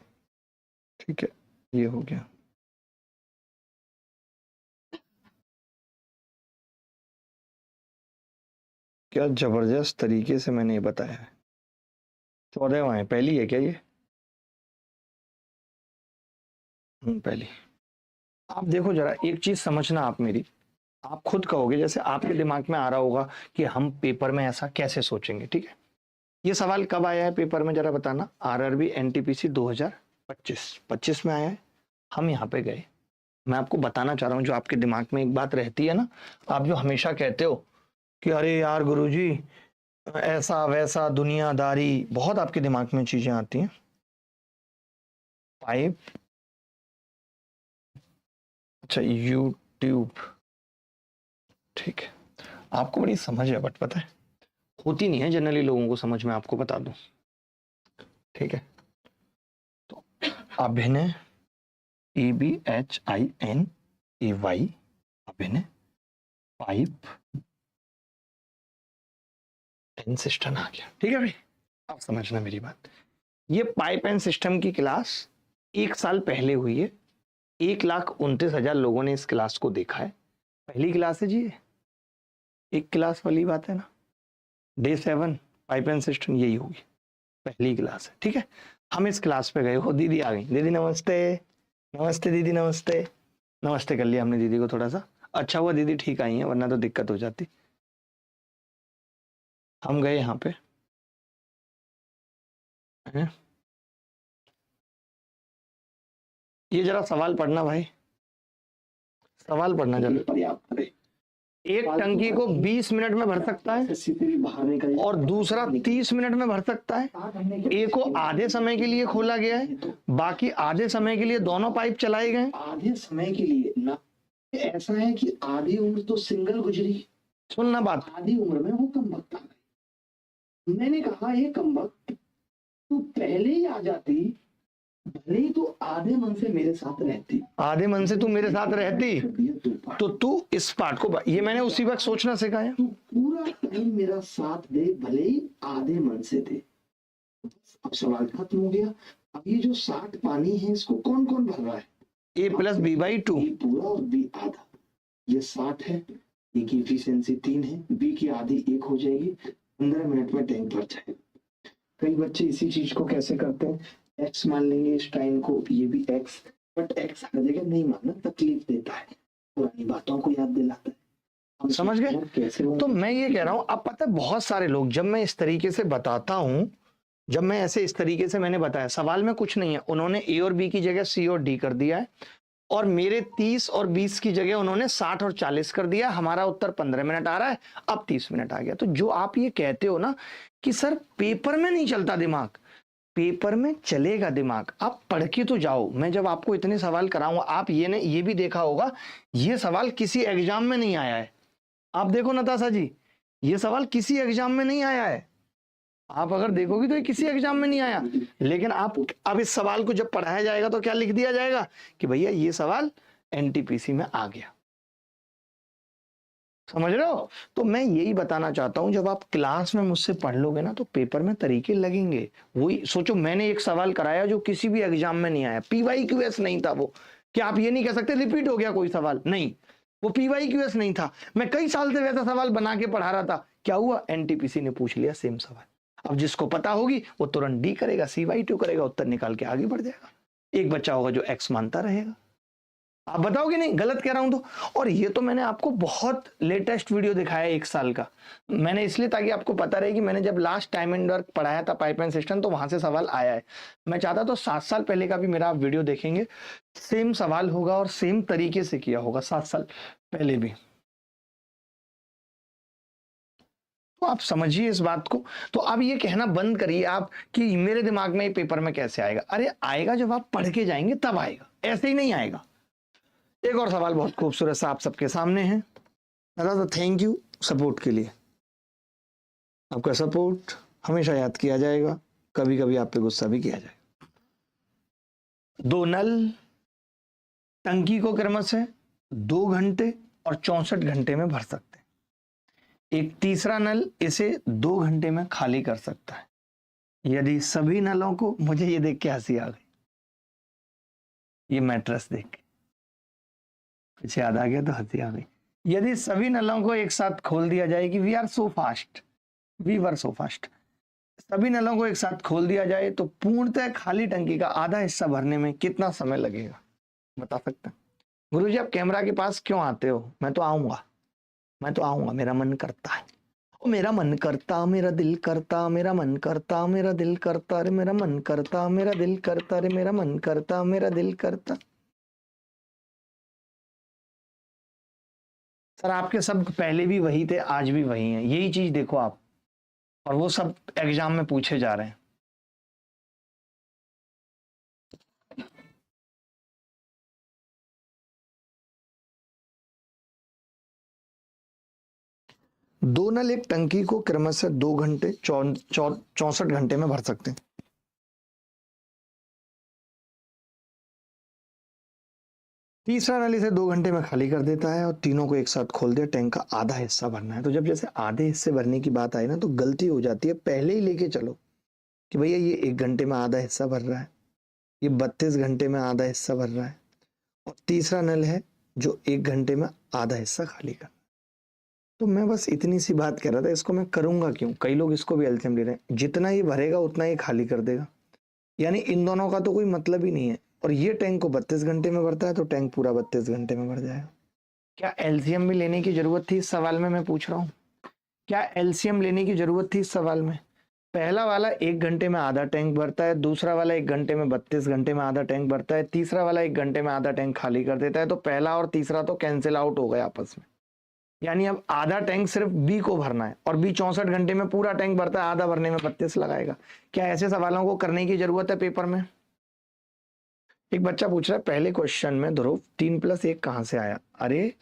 ठीक है, ये हो गया। क्या जबरदस्त तरीके से मैंने ये बताया है। 14वां है, पहली है क्या ये? पहली। आप देखो जरा एक चीज समझना आप मेरी, आप खुद कहोगे, जैसे आपके दिमाग में आ रहा होगा कि हम पेपर में ऐसा कैसे सोचेंगे, ठीक है? ये सवाल कब आया है पेपर में जरा बताना? आरआरबी एनटीपीसी 2025 में आया है। हम यहाँ पे गए, मैं आपको बताना चाह रहा हूँ, जो आपके दिमाग में एक बात रहती है ना, आप जो हमेशा कहते हो कि अरे यार गुरुजी ऐसा वैसा दुनियादारी, बहुत आपके दिमाग में चीजें आती हैं। पाइप, अच्छा यूट्यूब, ठीक है। आपको बड़ी समझ है बट पता है होती नहीं है जनरली लोगों को समझ में, आपको बता दूं, ठीक है। तो अभिनय ABHINAY अभिनय पाइप एंड सिस्टम आ गया, ठीक है भाई। आप समझना मेरी बात, ये पाइप एंड सिस्टम की क्लास 1 साल पहले हुई है, 1,29,000 लोगों ने इस क्लास को देखा है। पहली क्लास है जी ये, एक क्लास वाली बात है ना। डे 7 पाइप एंड सिस्टम यही होगी, पहली क्लास है, ठीक है। हम इस क्लास पे गए हो, दीदी आ गई, दीदी नमस्ते। नमस्ते दीदी, नमस्ते। नमस्ते कर लिया हमने दीदी को थोड़ा सा, अच्छा हुआ दीदी ठीक आई है, वरना तो दिक्कत हो जाती। हम गए यहाँ पे है? ये जरा सवाल पढ़ना भाई, सवाल पढ़ना जरा। पर्याप्त है, एक टंकी को 20 मिनट में भर सकता है और दूसरा 30 मिनट में भर सकता है। एक को आधे समय के लिए खोला गया है, बाकी आधे समय के लिए दोनों पाइप चलाए गए। आधे समय के लिए ना, ऐसा है कि आधी उम्र तो सिंगल गुजरी, सुनना बात, आधी उम्र में वो कम वक्त आ गई। मैंने कहा ये कम वक्त तू पहले ही आ जाती, भले ही तू आधे मन से मेरे साथ रहती, आधे मन से तू मेरे साथ रहती तो तू इस पार्ट को, ये मैंने उसी वक्त सोचना सिखाया। तू पूरा टाइम मेरा साथ दे, भले ही आधे मन से दे। अब सवाल खत्म हो गया। अब ये जो 60 पानी है इसको कौन कौन भर रहा है? A + B/2 पूरा और B आधा, ये 60 है, A की एफिशिएंसी 3 है, B की आधी 1 हो जाएगी, 15 मिनट में टैंक भर जाएगा। कई बच्चे इसी चीज को कैसे करते हैं, एक्स मान लेंगे इस टाइम को, ये भी एक्स, बट एक्स हर जगह नहीं मानना, तकलीफ देता है, पुरानी बातों को याद दिलाता है। हम समझ गए कैसे? तो मैं ये कह रहा हूं, अब पता है बहुत सारे लोग, जब मैं इस तरीके से बताता हूं, जब मैं ऐसे इस तरीके से मैंने बताया, सवाल में कुछ नहीं है, उन्होंने A और B की जगह C और D कर दिया है, और मेरे 30 और 20 की जगह उन्होंने 60 और 40 कर दिया। हमारा उत्तर 15 मिनट आ रहा है, अब 30 मिनट आ गया। तो जो आप ये कहते हो ना कि सर पेपर में नहीं चलता दिमाग, पेपर में चलेगा दिमाग, आप पढ़ के तो जाओ। मैं जब आपको इतने सवाल कराऊंगा, आप ये भी देखा होगा, ये सवाल किसी एग्जाम में नहीं आया है। आप देखो नताशा जी, ये सवाल किसी एग्जाम में नहीं आया है, आप अगर देखोगे तो ये किसी एग्जाम में नहीं आया। लेकिन आप अब इस सवाल को जब पढ़ाया जाएगा तो क्या लिख दिया जाएगा कि भैया ये सवाल एनटीपीसी में आ गया। समझ रहे हो? तो मैं यही बताना चाहता हूं, जब आप क्लास में मुझसे पढ़ लोगे ना तो पेपर में तरीके लगेंगे। वही सोचो, मैंने एक सवाल कराया जो किसी भी एग्जाम में नहीं आया, PYQS नहीं था वो। क्या आप ये नहीं कह सकते रिपीट हो गया कोई सवाल? नहीं, वो PYQS नहीं था। मैं कई साल से वैसा सवाल बना के पढ़ा रहा था, क्या हुआ, एनटीपीसी ने पूछ लिया सेम सवाल। अब जिसको पता होगी वो तुरंत D करेगा, CY2 करेगा, उत्तर निकाल के आगे बढ़ जाएगा। एक बच्चा होगा जो X मानता रहेगा। आप बताओगे नहीं गलत कह रहा हूं तो? और ये तो मैंने आपको बहुत लेटेस्ट वीडियो दिखाया 1 साल का, मैंने इसलिए ताकि आपको पता रहे कि मैंने जब लास्ट टाइम एंड वर्क पढ़ाया था पाइप एंड सिस्टम, तो वहां से सवाल आया है। मैं चाहता तो 7 साल पहले का भी मेरा आप वीडियो देखेंगे, सेम सवाल होगा और सेम तरीके से किया होगा 7 साल पहले भी। तो आप समझिए इस बात को। तो अब ये कहना बंद करिए आप कि मेरे दिमाग में ये पेपर में कैसे आएगा। अरे आएगा, जब आप पढ़ के जाएंगे तब आएगा, ऐसे ही नहीं आएगा। एक और सवाल बहुत खूबसूरत सा आप सबके सामने है। दादा थैंक यू सपोर्ट के लिए, आपका सपोर्ट हमेशा याद किया जाएगा, कभी कभी आप पे गुस्सा भी किया जाएगा। 2 नल टंकी को क्रमशः से 2 घंटे और 64 घंटे में भर सकते हैं। एक तीसरा नल इसे 2 घंटे में खाली कर सकता है। यदि सभी नलों को, मुझे ये देख के हंसी आ गई, ये मैट्रेस देख के पीछे याद आ गया तो हंसी आ गई। यदि सभी नलों को एक साथ खोल दिया जाए कि वी वर सो फास्ट, सभी नलों को एक साथ खोल दिया जाए तो पूर्णतः खाली टंकी का आधा हिस्सा भरने में कितना समय लगेगा, बता सकते हैं? गुरुजी आप कैमरा के पास क्यों आते हो? मैं तो आऊंगा, मेरा मन करता है, मेरा मन करता, मेरा दिल करता, मेरा मन करता, मेरा दिल करता, अरे मेरा मन करता, मेरा दिल करता, अरे मेरा मन करता, मेरा दिल करता। सर आपके सब पहले भी वही थे, आज भी वही हैं, यही चीज देखो आप, और वो सब एग्जाम में पूछे जा रहे हैं। दो नल एक टंकी को क्रमशः 2 घंटे 64 घंटे में भर सकते हैं। तीसरा नल इसे 2 घंटे में खाली कर देता है और तीनों को एक साथ खोल दिया, टैंक का आधा हिस्सा भरना है। तो जब जैसे आधे हिस्से भरने की बात आई ना तो गलती हो जाती है, पहले ही लेके चलो कि भैया ये 1 घंटे में आधा हिस्सा भर रहा है, ये 32 घंटे में आधा हिस्सा भर रहा है, और तीसरा नल है जो 1 घंटे में आधा हिस्सा खाली कर। तो मैं बस इतनी सी बात कर रहा था, इसको मैं करूंगा क्यों, कई लोग इसको भी एलसीएम ले रहे हैं, जितना ये भरेगा उतना ही खाली कर देगा, यानी इन दोनों का तो कोई मतलब ही नहीं है। और ये टैंक को 32 घंटे में भरता है तो टैंक पूरा 32 घंटे में भर जाएगा। क्या एलसीएम भी लेने की जरूरत थी इस सवाल में, मैं पूछ रहा हूँ, क्या एलसीएम लेने की जरूरत थी इस सवाल में? पहला वाला 1 घंटे में आधा टैंक भरता है, दूसरा वाला 1 घंटे में 32 घंटे में आधा टैंक भरता है, तीसरा वाला 1 घंटे में आधा टैंक खाली कर देता है। तो पहला और तीसरा तो कैंसिल आउट हो गए आपस में, यानी अब आधा टैंक सिर्फ बी को भरना है, और बी 64 घंटे में पूरा टैंक भरता है, आधा भरने में 32 लगाएगा। क्या ऐसे सवालों को करने की जरूरत है पेपर में? एक बच्चा पूछ रहा है पहले क्वेश्चन में ध्रुव 3+1 कहां से आया? अरे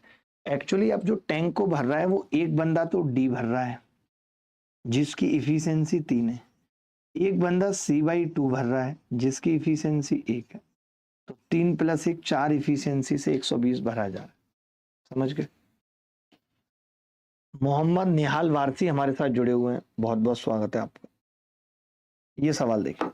एक्चुअली अब जो टैंक को भर रहा है वो एक बंदा तो डी भर रहा है जिसकी इफिशियंसी 3 है, एक बंदा C/2 भर रहा है जिसकी इफिशियंसी 1 है। तो 3+1 4 इफिशियंसी से 120 भरा जा रहा है। समझ गए? मोहम्मद निहाल वारसी हमारे साथ जुड़े हुए हैं, बहुत बहुत स्वागत है आपका। ये सवाल देखिए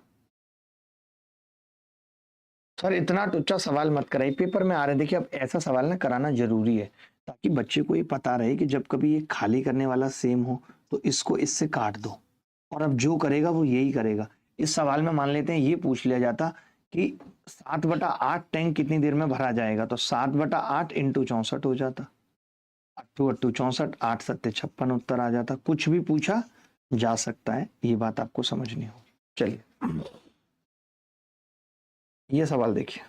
सर, इतना टुच्चा सवाल मत कराइए, पेपर में आ रहे हैं। देखिए अब ऐसा सवाल ना कराना जरूरी है ताकि बच्चे को ये पता रहे कि जब कभी ये खाली करने वाला सेम हो तो इसको इससे काट दो, और अब जो करेगा वो यही करेगा। इस सवाल में मान लेते हैं ये पूछ लिया जाता कि 7/8 टैंक कितनी देर में भरा जाएगा, तो 7/8 इंटू 64 हो जाता, 8×8 64, 8×7 56 उत्तर आ जाता। कुछ भी पूछा जा सकता है, ये बात आपको समझनी होगी। चलिए ये सवाल देखिए,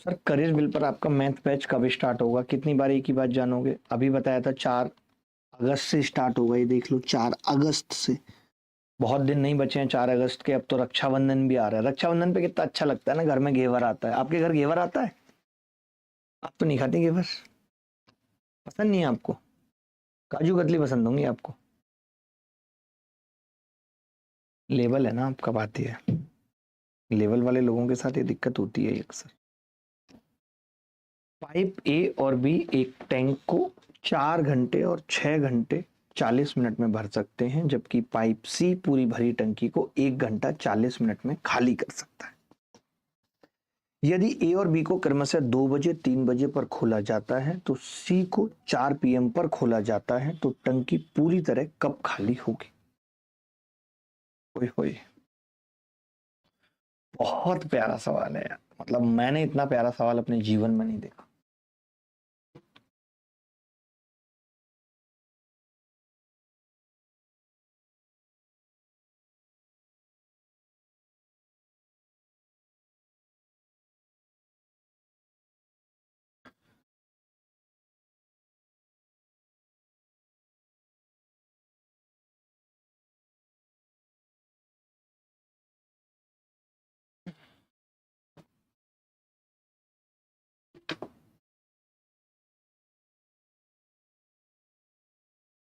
सर करियर बिल पर आपका मैथ बैच कब स्टार्ट होगा, कितनी बार एक ही बात जानोगे? अभी बताया था 4 अगस्त से स्टार्ट होगा, ये देख लो 4 अगस्त से। बहुत दिन नहीं बचे हैं 4 अगस्त के, अब तो रक्षाबंधन भी आ रहा है। रक्षाबंधन पे कितना अच्छा लगता है ना, घर में घेवर आता है। आपके घर घेवर आता है? आप तो नहीं खाते घेवर, पसंद नहीं है आपको? काजू कतली पसंद होंगी आपको। लेवल है ना आपका, बात ही है, लेवल वाले लोगों के साथ ये दिक्कत होती है अक्सर। पाइप ए और बी एक टैंक को 4 घंटे और 6 घंटे 40 मिनट में भर सकते हैं, जबकि पाइप सी पूरी भरी टंकी को 1 घंटा 40 मिनट में खाली कर सकता है। यदि ए और बी को क्रमशः 2 बजे 3 बजे पर खोला जाता है तो सी को 4 PM पर खोला जाता है, तो टंकी पूरी तरह कब खाली होगी? ओए होए, बहुत प्यारा सवाल है यार, मतलब मैंने इतना प्यारा सवाल अपने जीवन में नहीं देखा।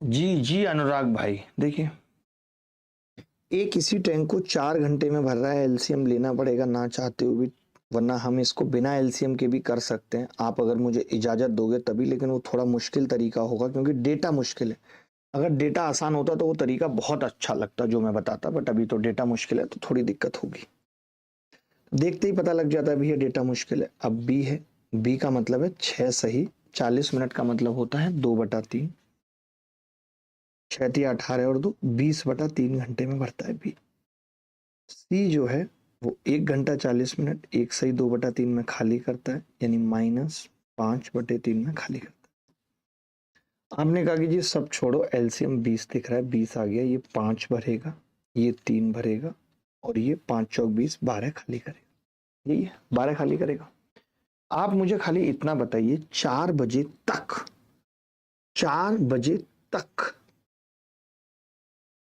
जी जी अनुराग भाई, देखिए एक किसी टैंक को 4 घंटे में भर रहा है, एलसीएम लेना पड़ेगा ना चाहते हुए भी, वरना हम इसको बिना एलसीएम के भी कर सकते हैं, आप अगर मुझे इजाजत दोगे तभी। लेकिन वो थोड़ा मुश्किल तरीका होगा क्योंकि डेटा मुश्किल है। अगर डेटा आसान होता तो वो तरीका बहुत अच्छा लगता जो मैं बताता, बट अभी तो डेटा मुश्किल है तो थोड़ी दिक्कत होगी। देखते ही पता लग जाता है भैया डेटा मुश्किल है। अब बी है, बी का मतलब है 6 सही, 40 मिनट का मतलब होता है 2/3, 6×3 = 18 और 2 20/3 घंटे में भरता है बी। सी जो है वो 1 घंटा 40 मिनट 1 सही 2/3 में खाली करता है, यानी -5/3 में खाली करता है। आपने कहा कि जी सब छोड़ो, एलसीएम 20 दिख रहा है, 20 आ गया, ये 5 भरेगा, ये 3 भरेगा, और ये 5×4 = 20, 12 खाली करेगा। यही है, 12 खाली करेगा। आप मुझे खाली इतना बताइए, 4 बजे तक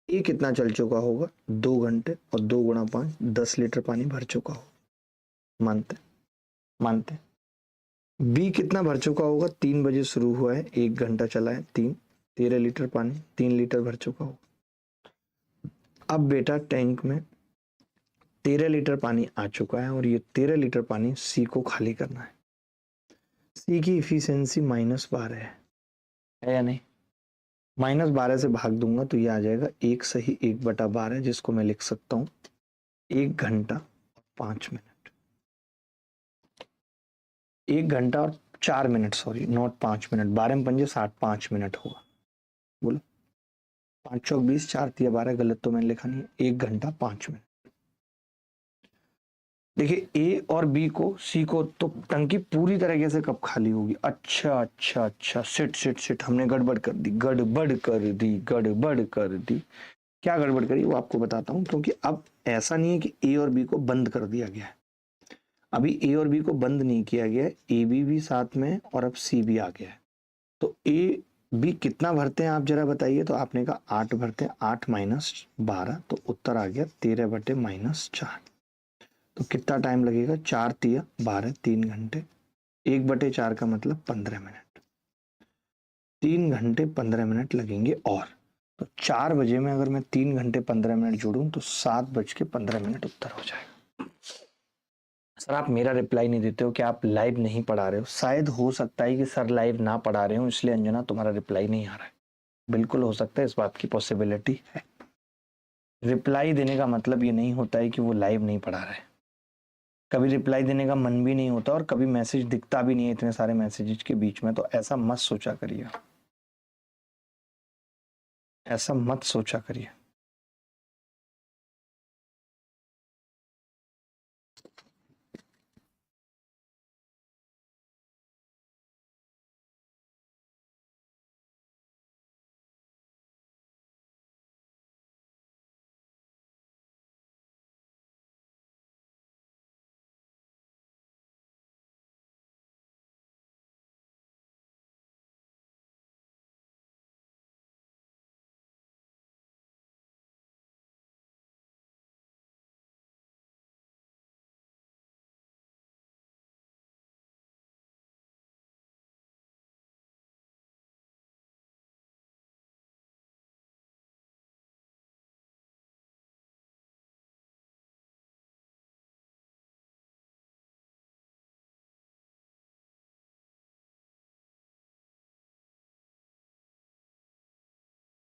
ए कितना चल चुका होगा? 2 घंटे, और 2 गुणा 5, 10 लीटर पानी भर चुका होगा। मानते मानते बी कितना भर चुका होगा? 3 बजे शुरू हुआ है, 1 घंटा चला है, 13 लीटर पानी, 3 लीटर भर चुका होगा। अब बेटा टैंक में 13 लीटर पानी आ चुका है, और ये 13 लीटर पानी सी को खाली करना है। सी की इफिशियंसी -12 है या नहीं? -12 से भाग दूंगा तो ये आ जाएगा 1 सही 1/12, जिसको मैं लिख सकता हूँ 1 घंटा और 5 मिनट। 1 घंटा और 4 मिनट, सॉरी नॉट 5 मिनट, 12 में पंजे 60, 5 मिनट होगा। बोलो, 5 चौक 20, 4 तिया 12, गलत तो मैंने लिखा नहीं है। 1 घंटा 5 मिनट। देखिए ए और बी को, सी को तो टंकी पूरी तरीके से कब खाली होगी? अच्छा अच्छा अच्छा, सिट सिट सिट, हमने गड़बड़ कर दी, गड़बड़ कर दी, गड़बड़ कर दी। क्या गड़बड़ करी वो आपको बताता हूं, क्योंकि अब ऐसा नहीं है कि ए और बी को बंद कर दिया गया है। अभी ए और बी को बंद नहीं किया गया है, ए बी भी साथ में है, और अब सी भी आ गया है। तो ए बी कितना भरते हैं आप जरा बताइए? तो आपने कहा 8 भरते हैं, 8 - 12, तो उत्तर आ गया 13/-4। तो कितना टाइम लगेगा? 4 तिया 12, 3 घंटे। 1/4 का मतलब 15 मिनट। 3 घंटे 15 मिनट लगेंगे। और तो 4 बजे में अगर मैं 3 घंटे 15 मिनट जोड़ूं तो 7:15 उत्तर हो जाएगा। सर आप मेरा रिप्लाई नहीं देते हो, क्या आप लाइव नहीं पढ़ा रहे हो? शायद हो सकता है कि सर लाइव ना पढ़ा रहे हो, इसलिए अंजना तुम्हारा रिप्लाई नहीं आ रहा है। बिल्कुल हो सकता है, इस बात की पॉसिबिलिटी है। रिप्लाई देने का मतलब ये नहीं होता है कि वो लाइव नहीं पढ़ा रहे। कभी रिप्लाई देने का मन भी नहीं होता, और कभी मैसेज दिखता भी नहीं है इतने सारे मैसेजेस के बीच में। तो ऐसा मत सोचा करिए, ऐसा मत सोचा करिए।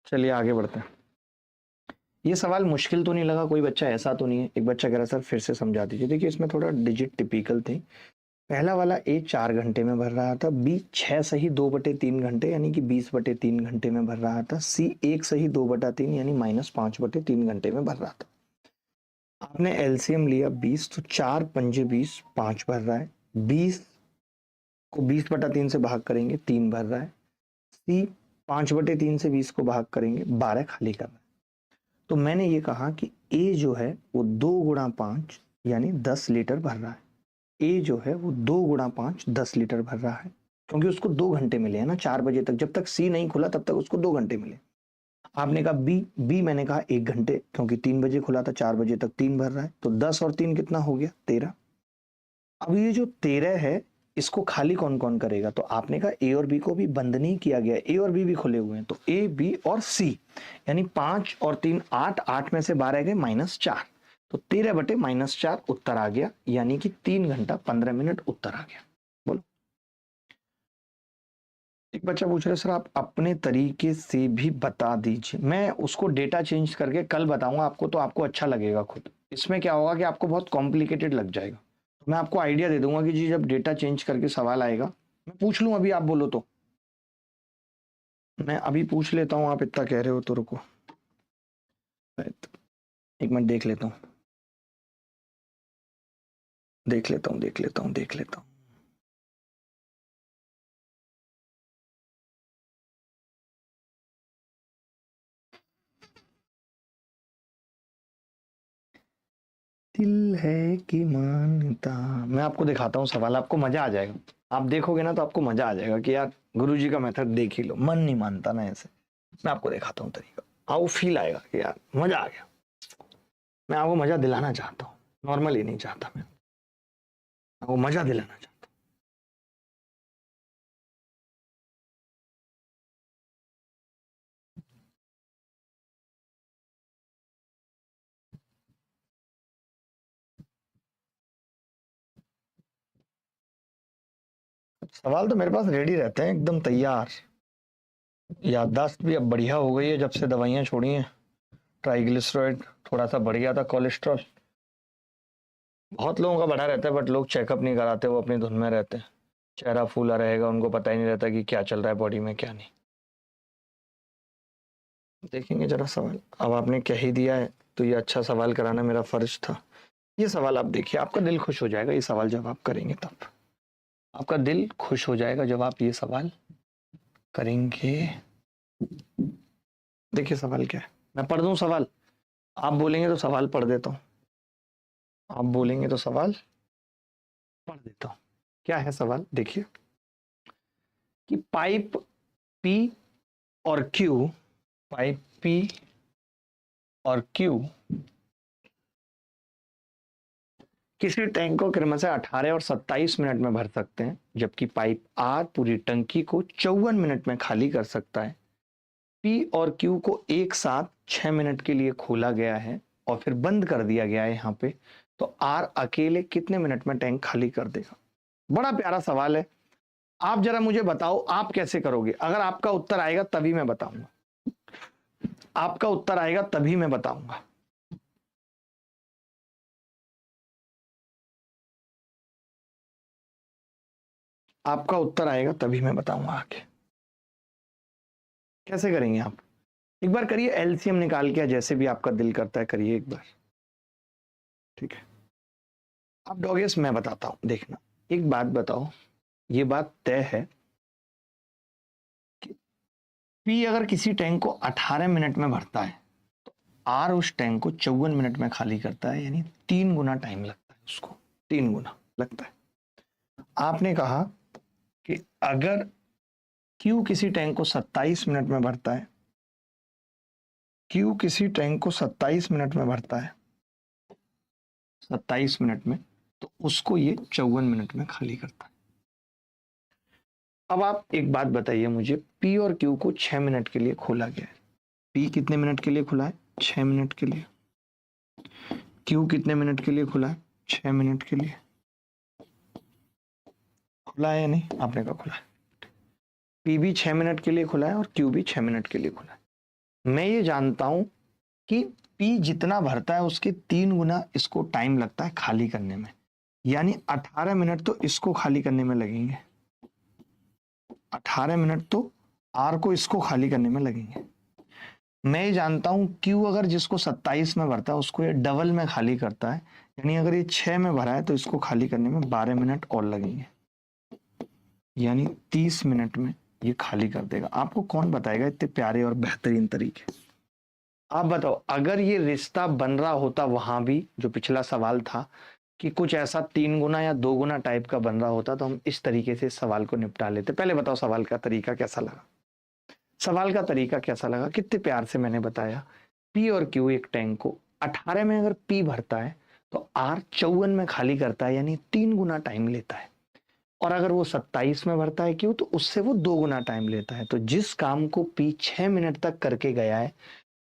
चलिए आगे बढ़ते हैं। ये सवाल मुश्किल तो नहीं लगा? कोई बच्चा ऐसा तो नहीं है? एक बच्चा कह रहा सर फिर से समझा दीजिए। देखिए इसमें थोड़ा डिजिट टिपिकल थे। पहला वाला ए 4 घंटे में भर रहा था, बी 6 सही 2/3 घंटे यानी कि 20/3 घंटे में भर रहा था, सी 1 सही 2/3 यानी -5/3 घंटे में भर रहा था। आपने एलसीएम लिया 20, तो 4 पंजे 20, 5 भर रहा है। 20 को 20/3 से भाग करेंगे, 3 भर रहा है। सी 5/3 से 20 को भाग करेंगे, 12 खाली कर रहा है। तो मैंने ये कहा कि ए जो है वो 2 गुणा 5 यानी 10 लीटर भर रहा है। ए जो है वो 2 गुणा 5 10 लीटर भर रहा है, क्योंकि उसको 2 घंटे मिले हैं ना 4 बजे तक। जब तक सी नहीं खुला तब तक उसको 2 घंटे मिले। आपने कहा बी, बी मैंने कहा 1 घंटे, क्योंकि 3 बजे खुला था, 4 बजे तक 3 भर रहा है, तो 10 और 3 कितना हो गया? 13। अब ये जो 13 है इसको खाली कौन कौन करेगा? तो आपने कहा ए और बी को भी बंद नहीं किया गया, ए और बी भी खुले हुए हैं, तो ए बी और सी, यानी 5 और 3 8, 8 में से 12 गए -4, तो 13/-4 उत्तर आ गया, यानी कि 3 घंटा 15 मिनट उत्तर आ गया। बोलो। एक बच्चा पूछ रहा है सर आप अपने तरीके से भी बता दीजिए। मैं उसको डेटा चेंज करके कल बताऊंगा आपको, तो आपको अच्छा लगेगा खुद। इसमें क्या होगा कि आपको बहुत कॉम्प्लिकेटेड लग जाएगा। मैं आपको आइडिया दे दूंगा कि जी जब डेटा चेंज करके सवाल आएगा, मैं पूछ लूं अभी, आप बोलो तो मैं अभी पूछ लेता हूं। आप इतना कह रहे हो तो रुको, एक मिनट देख लेता हूं, देख लेता हूं, देख लेता हूं, देख लेता हूं। दिल है कि मानता। मैं आपको दिखाता हूँ सवाल, आपको मजा आ जाएगा। आप देखोगे ना तो आपको मजा आ जाएगा कि यार गुरुजी का मेथड देख ही लो, मन नहीं मानता ना ऐसे। मैं आपको दिखाता हूँ तरीका, आओ फील आएगा कि यार मजा आ गया। मैं आपको मजा दिलाना चाहता हूँ, नॉर्मली नहीं चाहता, मैं आपको मजा दिलाना चाहता हूँ। सवाल तो मेरे पास रेडी रहते हैं एकदम तैयार। याददाश्त भी अब बढ़िया हो गई है जब से दवाइयाँ छोड़ी हैं। ट्राइग्लिसराइड थोड़ा सा बढ़ गया था, कोलेस्ट्रॉल बहुत लोगों का बढ़ा रहता है, बट लोग चेकअप नहीं कराते, वो अपनी धुन में रहते हैं। चेहरा फूला रहेगा, उनको पता ही नहीं रहता कि क्या चल रहा है बॉडी में क्या नहीं। देखेंगे जरा सवाल, अब आपने कह ही दिया है तो ये अच्छा सवाल कराना मेरा फर्ज था। ये सवाल आप देखिए, आपका दिल खुश हो जाएगा ये सवाल जब आप करेंगे, तब आपका दिल खुश हो जाएगा जब आप ये सवाल करेंगे। देखिए सवाल क्या है, मैं पढ़ दूं सवाल, आप बोलेंगे तो सवाल पढ़ देता हूं, आप बोलेंगे तो सवाल पढ़ देता हूं। क्या है सवाल, देखिए कि पाइप पी और क्यू, पाइप पी और क्यू किसी टैंक को क्रमशः 18 और 27 मिनट में भर सकते हैं, जबकि पाइप आर पूरी टंकी को 54 मिनट में खाली कर सकता है। पी और क्यू को एक साथ 6 मिनट के लिए खोला गया है और फिर बंद कर दिया गया है यहाँ पे, तो आर अकेले कितने मिनट में टैंक खाली कर देगा। बड़ा प्यारा सवाल है। आप जरा मुझे बताओ आप कैसे करोगे। अगर आपका उत्तर आएगा तभी मैं बताऊंगा, आपका उत्तर आएगा तभी मैं बताऊंगा। आपका उत्तर आएगा तभी मैं बताऊंगा आगे। कैसे करेंगे आप, एक बार करिए एलसीएम निकाल के, जैसे भी आपका दिल करता है करिए एक बार, ठीक है। आप डॉगेस मैं बताता हूं, देखना। एक बात बताओ, ये बात तय है कि पी अगर किसी टैंक को 18 मिनट में भरता है, आर उस टैंक को 54 मिनट में खाली करता है, यानी 3 गुना टाइम लगता है उसको, 3 गुना लगता है। आपने कहा कि अगर क्यू किसी टैंक को 27 मिनट में भरता है, क्यू किसी टैंक को 27 मिनट में भरता है, 27 मिनट में, तो उसको ये 54 मिनट में खाली करता है। अब आप एक बात बताइए मुझे, पी और क्यू को 6 मिनट के लिए खोला गया है। पी कितने मिनट के लिए खुला है, 6 मिनट के लिए। क्यू कितने मिनट के लिए खुला है, 6 मिनट के लिए। खुला है या नहीं, आपने कहा खुला है। पी भी 6 मिनट के लिए खुला है और क्यू भी 6 मिनट के लिए खुला है। मैं ये जानता हूं कि पी जितना भरता है उसके 3 गुना इसको टाइम लगता है खाली करने में, यानी 18 मिनट तो इसको खाली करने में लगेंगे, 18 मिनट तो आर को इसको खाली करने में लगेंगे। मैं ये जानता हूं क्यू अगर जिसको 27 में भरता है उसको ये डबल में खाली करता है, यानी अगर ये 6 में भरा है तो इसको खाली करने में 12 मिनट और लगेंगे, यानी 30 मिनट में ये खाली कर देगा। आपको कौन बताएगा इतने प्यारे और बेहतरीन तरीके। आप बताओ, अगर ये रिश्ता बन रहा होता वहां भी, जो पिछला सवाल था कि कुछ ऐसा 3 गुना या 2 गुना टाइप का बन रहा होता, तो हम इस तरीके से सवाल को निपटा लेते। पहले बताओ सवाल का तरीका कैसा लगा, सवाल का तरीका कैसा लगा, कितने प्यार से मैंने बताया। पी और क्यू एक टैंक को 18 में अगर पी भरता है तो आर 54 में खाली करता है, यानी 3 गुना टाइम लेता है। और अगर वो 27 में भरता है क्यू तो उससे वो 2 गुना टाइम लेता है। तो जिस काम को पी 6 मिनट तक करके गया है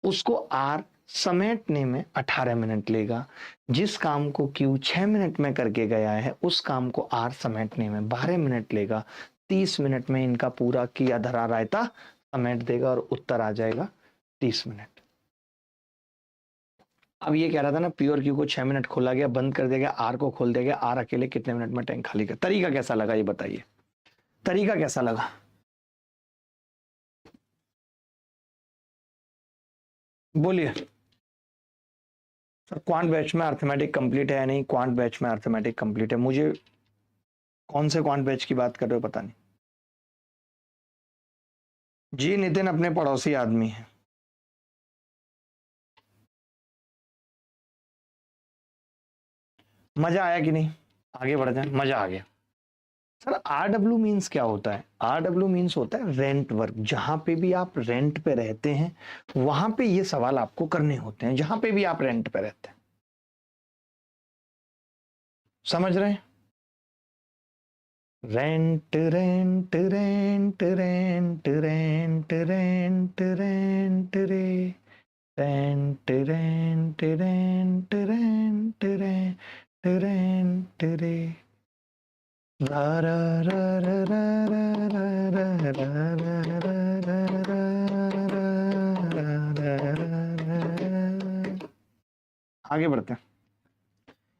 उसको आर समेटने में 18 मिनट लेगा। जिस काम को क्यू 6 मिनट में करके गया है उस काम को आर समेटने में 12 मिनट लेगा। 30 मिनट में इनका पूरा किया धरा रायता समेट देगा और उत्तर आ जाएगा 30 मिनट। अब ये कह रहा था ना, पी और क्यू को 6 मिनट खोला गया, बंद कर दिया गया, आर को खोल दिया गया, आर अकेले कितने मिनट में टैंक खाली कर। तरीका कैसा लगा ये बताइए, तरीका कैसा लगा। बोलिए सर, क्वांट बैच में अर्थमेटिक कंप्लीट है या नहीं। क्वांट बैच में अर्थमेटिक कंप्लीट है। मुझे कौन से क्वांट बैच की बात कर रहे हो पता नहीं। जी नितिन अपने पड़ोसी आदमी है। मजा आया कि नहीं? आगे बढ़ जाए, मजा आ गया। सर RW मीन्स क्या होता है? RW मीन्स होता है रेंट वर्क। जहां पे भी आप रेंट पे रहते हैं वहां पे ये सवाल आपको करने होते हैं, जहां पे भी आप रेंट पे रहते हैं। समझ रहे हैं? Rent rent rent rent rent rent rent रे, rent rent rent rent rent rent रे, रा रा रा रा रा रा रा रा रा रा रा। आगे बढ़ते हैं।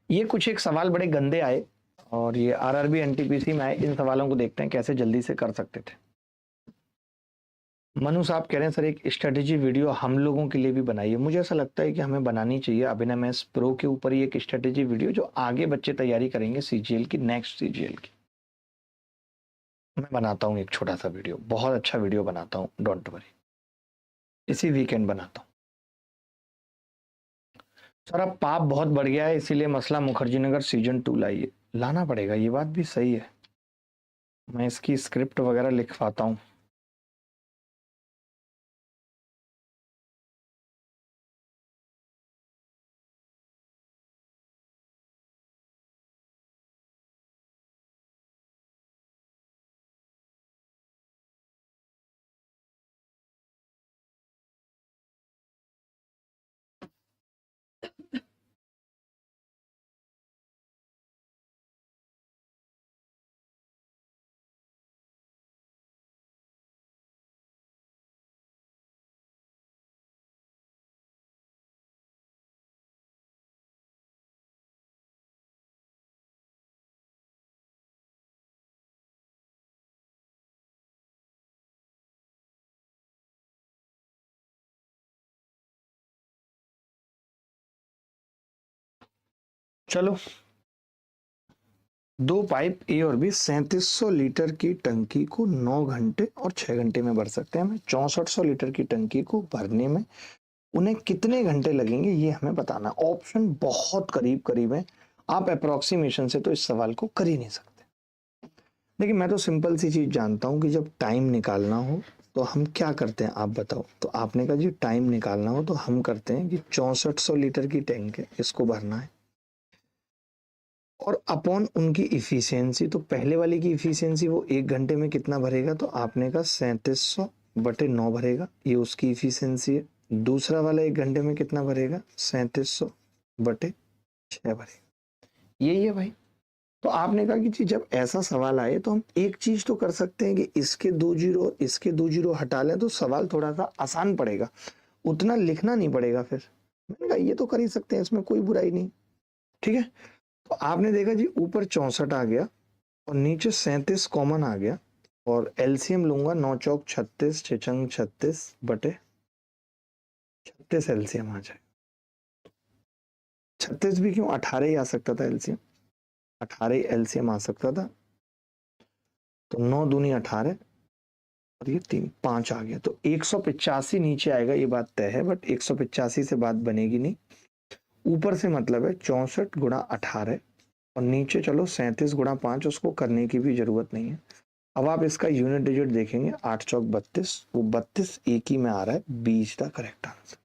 ये कुछ एक सवाल बड़े गंदे आए और ये RRB NTPC में आए। इन सवालों को देखते हैं कैसे जल्दी से कर सकते थे। मनु साहब कह रहे हैं सर एक स्ट्रेटेजी वीडियो हम लोगों के लिए भी बनाइए। मुझे ऐसा लगता है कि हमें बनानी चाहिए अभिनव मैथ्स प्रो के ऊपर ही एक स्ट्रेटेजी वीडियो, जो आगे बच्चे तैयारी करेंगे CGL की, नेक्स्ट CGL की। मैं बनाता हूँ एक छोटा सा वीडियो, बहुत अच्छा वीडियो बनाता हूँ, डोंट वरी। इसी वीकेंड बनाता हूँ। सर अब पाप बहुत बढ़ गया है, इसीलिए मसला मुखर्जी नगर सीजन 2 लाइए। लाना पड़ेगा, ये बात भी सही है। मैं इसकी स्क्रिप्ट वगैरह लिखवाता हूँ। चलो, दो पाइप ए और बी 3700 लीटर की टंकी को 9 घंटे और 6 घंटे में भर सकते हैं। हमें 6400 लीटर की टंकी को भरने में उन्हें कितने घंटे लगेंगे ये हमें बताना। ऑप्शन बहुत करीब करीब है, आप अप्रोक्सीमेशन से तो इस सवाल को कर ही नहीं सकते। लेकिन मैं तो सिंपल सी चीज जानता हूं कि जब टाइम निकालना हो तो हम क्या करते हैं, आप बताओ। तो आपने कहा जी टाइम निकालना हो तो हम करते हैं कि 6400 लीटर की टैंक है, इसको भरना है और अपॉन उनकी इफिशियंसी। तो पहले वाले की इफिशियंसी वो 1 घंटे में कितना भरेगा, तो आपने कहा 3700/9 भरेगा, ये उसकी इफिशियंसी है। दूसरा वाला 1 घंटे में कितना भरेगा, 3700/6 भरेगा। यही है भाई। तो आपने कहा कि जी जब ऐसा सवाल आए तो हम एक चीज तो कर सकते हैं कि इसके 2 जीरो इसके 2 जीरो हटा लें तो सवाल थोड़ा सा आसान पड़ेगा, उतना लिखना नहीं पड़ेगा। फिर मैंने कहा ये तो कर ही सकते हैं, इसमें कोई बुराई नहीं। ठीक है, तो आपने देखा जी ऊपर 64 आ गया और नीचे 37 कॉमन आ गया और एलसीएम लूंगा, 9 चौक 36, 6 छंग 36/36 एलसीएम आ जाए। 36 भी क्यों, 18 ही आ सकता था एलसीएम, 18 एलसीएम आ सकता था। तो 9 दूनी 18 और ये 3 5 आ गया, तो 185 नीचे आएगा, ये बात तय है। बट 185 से बात बनेगी नहीं। ऊपर से मतलब है 64 × 18 और नीचे चलो 37 × 5, उसको करने की भी जरूरत नहीं है। अब आप इसका यूनिट डिजिट देखेंगे, 8 चौक 32, वो 32 एक ही में आ रहा है, 20 का करेक्ट आंसर।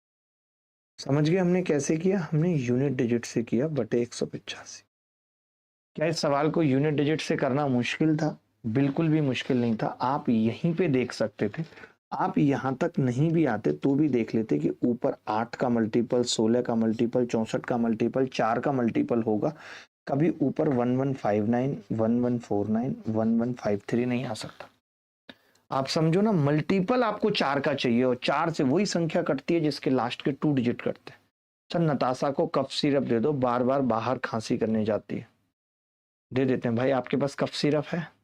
समझ गए हमने कैसे किया, हमने यूनिट डिजिट से किया बटे 185। क्या इस सवाल को यूनिट डिजिट से करना मुश्किल था? बिल्कुल भी मुश्किल नहीं था। आप यहीं पे देख सकते थे, आप यहां तक नहीं भी आते तो भी देख लेते कि ऊपर 8 का मल्टीपल, 16 का मल्टीपल, 64 का मल्टीपल, 4 का मल्टीपल होगा। कभी ऊपर 1159, 1149, 1153 नहीं आ सकता। आप समझो ना, मल्टीपल आपको 4 का चाहिए और 4 से वही संख्या कटती है जिसके लास्ट के 2 डिजिट कटते हैं। सर नताशा को कफ सिरप दे दो, बार बार बाहर खांसी करने जाती है। दे देते हैं भाई, आपके पास कफ सिरप है?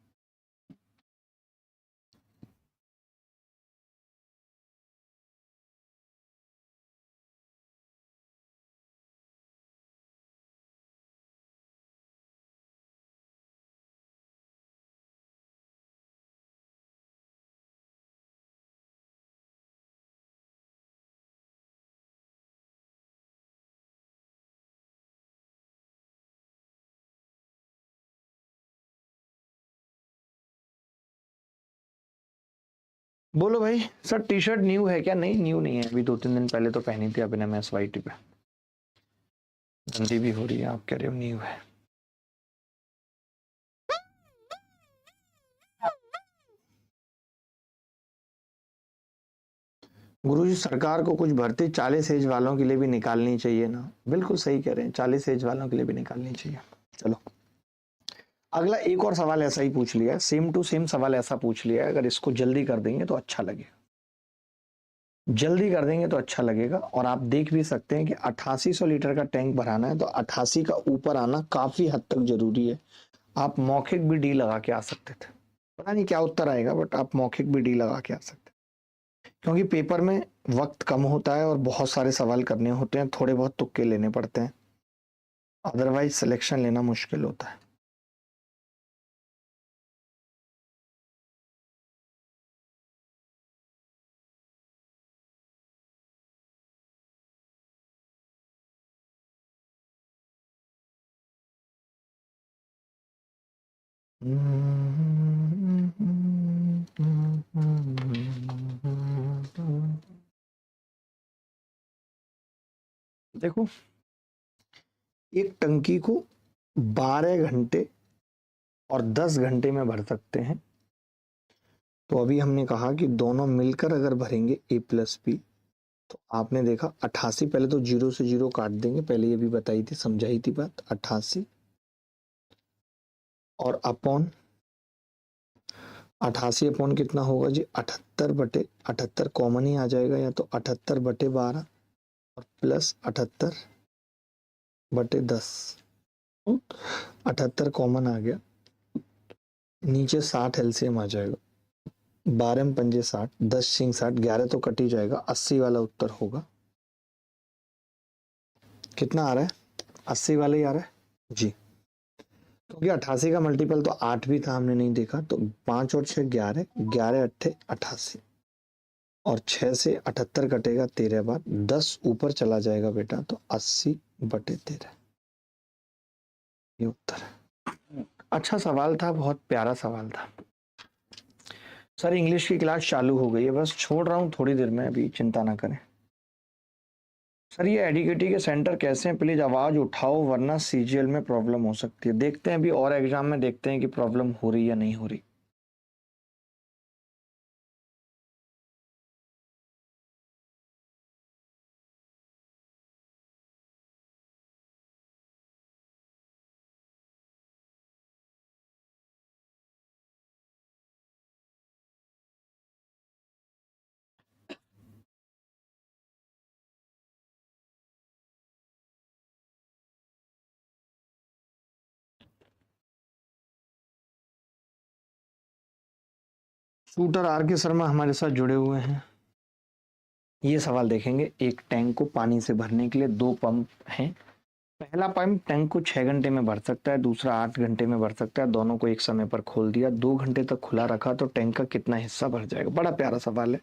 बोलो भाई सर, टी शर्ट न्यू है क्या? नहीं न्यू नहीं है, अभी 2-3 दिन पहले तो पहनी थी अपने में SYT पे, गंदी भी हो रही है, आप कह रहे हो न्यू है। गुरुजी सरकार को कुछ भर्ती 40 एज वालों के लिए भी निकालनी चाहिए ना। बिल्कुल सही कह रहे हैं, 40 एज वालों के लिए भी निकालनी चाहिए। चलो अगला एक और सवाल ऐसा ही पूछ लिया है, सेम टू सेम सवाल ऐसा पूछ लिया है, अगर इसको जल्दी कर देंगे तो अच्छा लगेगा, जल्दी कर देंगे तो अच्छा लगेगा। और आप देख भी सकते हैं कि 8800 लीटर का टैंक भराना है तो 88 का ऊपर आना काफी हद तक जरूरी है। आप मौखिक भी डी लगा के आ सकते थे, पता नहीं क्या उत्तर आएगा, बट आप मौखिक भी डी लगा के आ सकते हैं, क्योंकि पेपर में वक्त कम होता है और बहुत सारे सवाल करने होते हैं, थोड़े बहुत तुक्के लेने पड़ते हैं, अदरवाइज सिलेक्शन लेना मुश्किल होता है। देखो एक टंकी को 12 घंटे और 10 घंटे में भर सकते हैं, तो अभी हमने कहा कि दोनों मिलकर अगर भरेंगे A+B, तो आपने देखा 88, पहले तो जीरो से जीरो काट देंगे, पहले ये भी बताई थी, समझाई थी बात, 88 और अपॉन 88 अपॉन कितना होगा जी, 78/78 कॉमन ही आ जाएगा, या तो 78/12 और प्लस 78/10, 78 कॉमन आ गया, नीचे 60 LCM आ जाएगा, 12 पंजे 60, 10 सिंग 60, 11 तो कट ही जाएगा, 80 वाला उत्तर होगा। कितना आ रहा है? 80 वाला ही आ रहा है जी, क्योंकि 88 का मल्टीपल तो 8 भी था, हमने नहीं देखा, तो 5 और 6 11, 11 88, और 6 से 78 कटेगा 13 बार, 10 ऊपर चला जाएगा बेटा, तो 80/13, ये उत्तर है। अच्छा सवाल था, बहुत प्यारा सवाल था। सर इंग्लिश की क्लास चालू हो गई है, बस छोड़ रहा हूँ थोड़ी देर में, अभी चिंता ना करें। सर ये एडीकेटी के सेंटर कैसे हैं, प्लीज आवाज उठाओ वरना CGL में प्रॉब्लम हो सकती है। देखते हैं अभी और एग्जाम में, देखते हैं कि प्रॉब्लम हो रही या नहीं हो रही। शूटर RK शर्मा हमारे साथ जुड़े हुए हैं। ये सवाल देखेंगे, एक टैंक को पानी से भरने के लिए 2 पंप हैं। पहला पंप टैंक को 6 घंटे में भर सकता है, दूसरा 8 घंटे में भर सकता है, दोनों को एक समय पर खोल दिया, 2 घंटे तक खुला रखा तो टैंक का कितना हिस्सा भर जाएगा। बड़ा प्यारा सवाल है।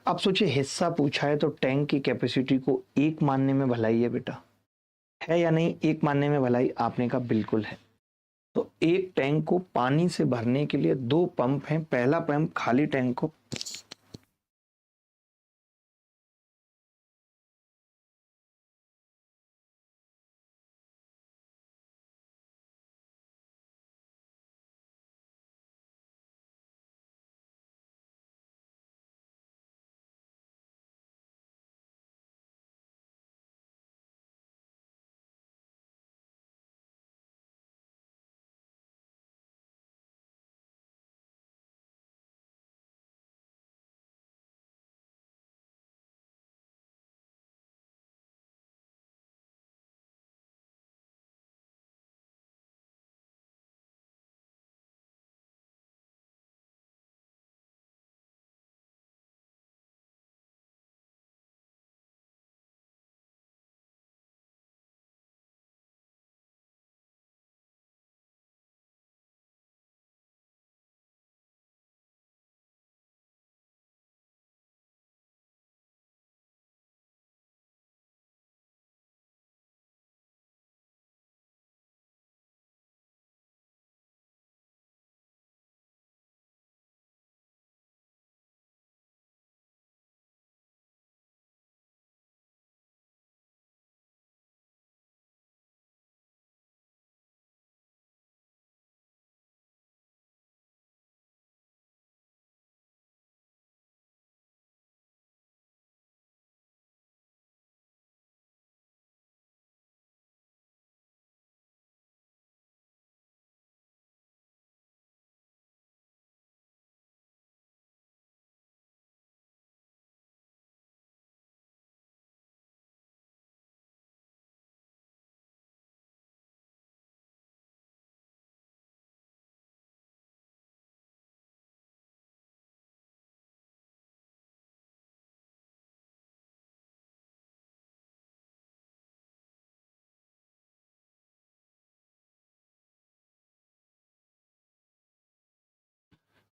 अब सोचिए हिस्सा पूछा है तो टैंक की कैपेसिटी को एक मानने में भलाई है बेटा, है या नहीं? एक मानने में भलाई, आपने कहा बिल्कुल है। तो एक टैंक को पानी से भरने के लिए 2 पंप हैं, पहला पंप खाली टैंक को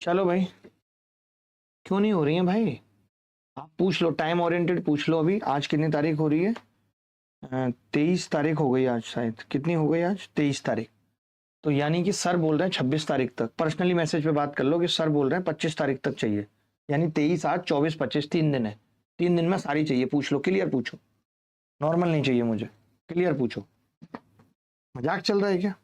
चलो भाई, क्यों नहीं हो रही है भाई? आप पूछ लो, टाइम ओरिएंटेड पूछ लो। अभी आज कितनी तारीख हो रही है? 23 तारीख हो गई आज, शायद। कितनी हो गई आज? 23 तारीख। तो यानी कि सर बोल रहे हैं 26 तारीख तक। पर्सनली मैसेज पे बात कर लो कि सर बोल रहे हैं 25 तारीख तक चाहिए। यानी 23, आज 24, 25, 3 दिन है। 3 दिन में सारी चाहिए। पूछ लो, क्लियर पूछो। नॉर्मल नहीं चाहिए मुझे, क्लियर पूछो। मजाक चल रहा है क्या?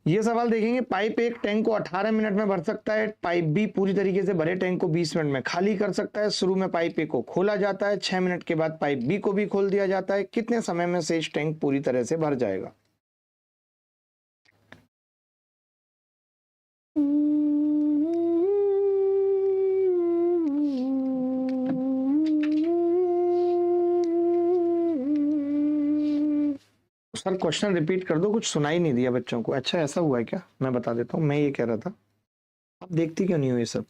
ये सवाल देखेंगे। पाइप एक टैंक को 18 मिनट में भर सकता है। पाइप बी पूरी तरीके से भरे टैंक को 20 मिनट में खाली कर सकता है। शुरू में पाइप ए को खोला जाता है, 6 मिनट के बाद पाइप बी को भी खोल दिया जाता है। कितने समय में शेष टैंक पूरी तरह से भर जाएगा? सर क्वेश्चन रिपीट कर दो, कुछ सुनाई नहीं दिया बच्चों को। अच्छा, ऐसा हुआ है क्या? मैं बता देता हूँ। मैं ये कह रहा था, आप देखती क्यों नहीं हो ये सब,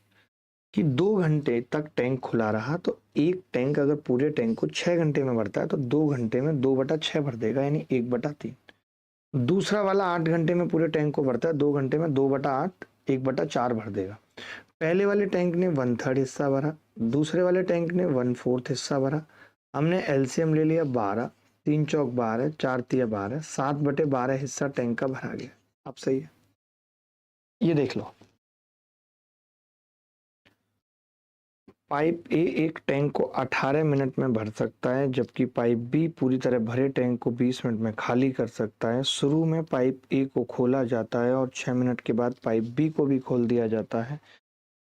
कि 2 घंटे तक टैंक खुला रहा तो एक टैंक अगर पूरे टैंक को 6 घंटे में भरता है तो 2 घंटे में 2/6 भर देगा, यानी 1/3। दूसरा वाला 8 घंटे में पूरे टैंक को भरता है, 2 घंटे में 2/8, 1/4 भर देगा। पहले वाले टैंक ने 1/3 हिस्सा भरा, दूसरे वाले टैंक ने 1/4 हिस्सा भरा। हमने एलसीएम ले लिया 12, 3 चौक 12, 4 तिया 12, 7/12 हिस्सा टैंक का भरा गया। अब सही है, ये देख लो। पाइप ए एक टैंक को 18 मिनट में भर सकता है, जबकि पाइप बी पूरी तरह भरे टैंक को 20 मिनट में खाली कर सकता है। शुरू में पाइप ए को खोला जाता है और 6 मिनट के बाद पाइप बी को भी खोल दिया जाता है।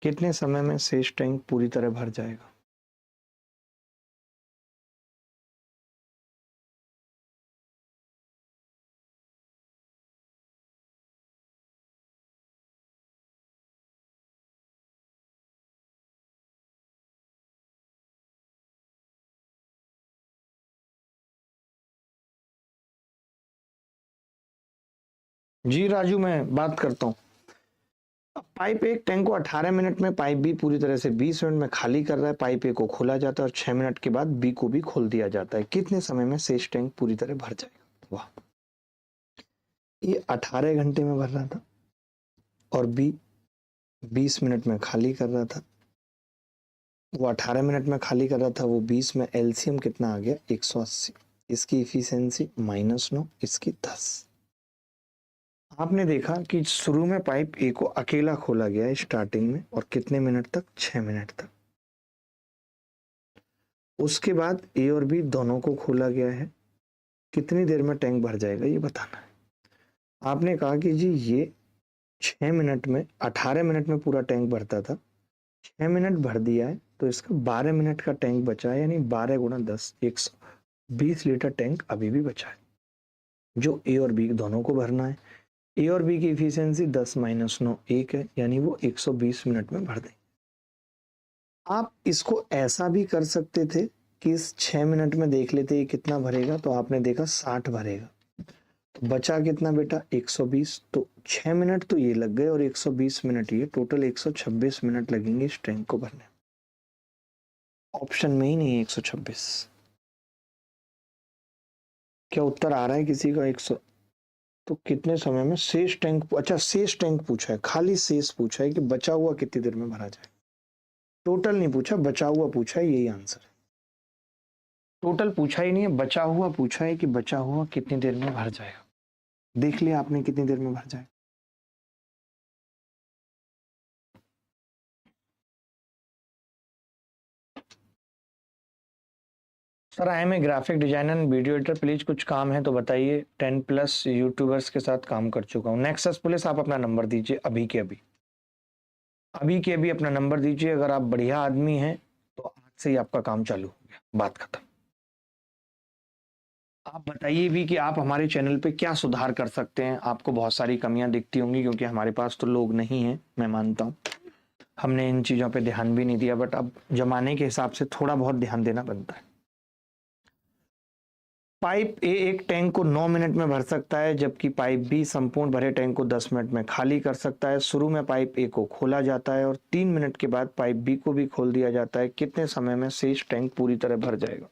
कितने समय में शेष टैंक पूरी तरह भर जाएगा? जी राजू, मैं बात करता हूँ। पाइप एक टैंक को 18 मिनट में, पाइप बी पूरी तरह से 20 मिनट में खाली कर रहा है। पाइप ए को खोला जाता है और 6 मिनट के बाद बी को भी खोल दिया जाता है। कितने समय में शेष टैंक पूरी तरह भर जाएगा? वाह, ये 18 घंटे में भर रहा था और बी 20 मिनट में खाली कर रहा था। वो 18 मिनट में खाली कर रहा था, वो 20 में। एलसीएम कितना आ गया? 180। इसकी इफिशियंसी -9, इसकी 10। आपने देखा कि शुरू में पाइप ए को अकेला खोला गया है स्टार्टिंग में, और कितने मिनट तक? 6 मिनट तक। उसके बाद ए और बी दोनों को खोला गया है। कितनी देर में टैंक भर जाएगा, ये बताना है। आपने कहा कि जी ये 6 मिनट में, 18 मिनट में पूरा टैंक भरता था, 6 मिनट भर दिया है, तो इसका 12 मिनट का टैंक बचा है, यानी 12 गुणा 10, 120 लीटर टैंक अभी भी बचा है, जो ए और बी दोनों को भरना है। ए और बी की इफिशियंसी 10 - 9 1 है, यानी वो 120 मिनट में भर दें। आप इसको ऐसा भी कर सकते थे कि इस 6 मिनट में देख लेते ये कितना भरेगा, तो आपने देखा 60 भरेगा। तो बचा कितना बेटा? 120। तो 6 मिनट तो ये लग गए और 120 मिनट ये, टोटल 126 मिनट लगेंगे इस टैंक को भरने। ऑप्शन में ही नहीं है 126। क्या उत्तर आ रहा है किसी का? 100। तो कितने समय में शेष टैंक, अच्छा शेष टैंक पूछा है, खाली शेष पूछा है कि बचा हुआ कितनी देर में भरा जाए। टोटल नहीं पूछा, बचा हुआ पूछा है, यही आंसर है। टोटल पूछा ही नहीं है, बचा हुआ पूछा है कि बचा हुआ कितनी देर में भर जाएगा। देख लिया आपने कितनी देर में भर जाएगा। Sir I am a graphic designer and video editor, please कुछ काम है तो बताइए। 10+ यूट्यूबर्स के साथ काम कर चुका हूँ। नेक्सस पुलिस, आप अपना नंबर दीजिए अभी के अभी, अभी के अभी अपना नंबर दीजिए। अगर आप बढ़िया आदमी हैं तो आज से ही आपका काम चालू हो गया, बात खत्म। आप बताइए भी कि आप हमारे चैनल पे क्या सुधार कर सकते हैं। आपको बहुत सारी कमियां दिखती होंगी, क्योंकि हमारे पास तो लोग नहीं हैं, मैं मानता हूँ। हमने इन चीज़ों पे ध्यान भी नहीं दिया, बट अब जमाने के हिसाब से थोड़ा बहुत ध्यान देना बनता है। पाइप ए एक टैंक को 9 मिनट में भर सकता है, जबकि पाइप बी संपूर्ण भरे टैंक को 10 मिनट में खाली कर सकता है। शुरू में पाइप ए को खोला जाता है और 3 मिनट के बाद पाइप बी को भी खोल दिया जाता है। कितने समय में शेष टैंक पूरी तरह भर जाएगा?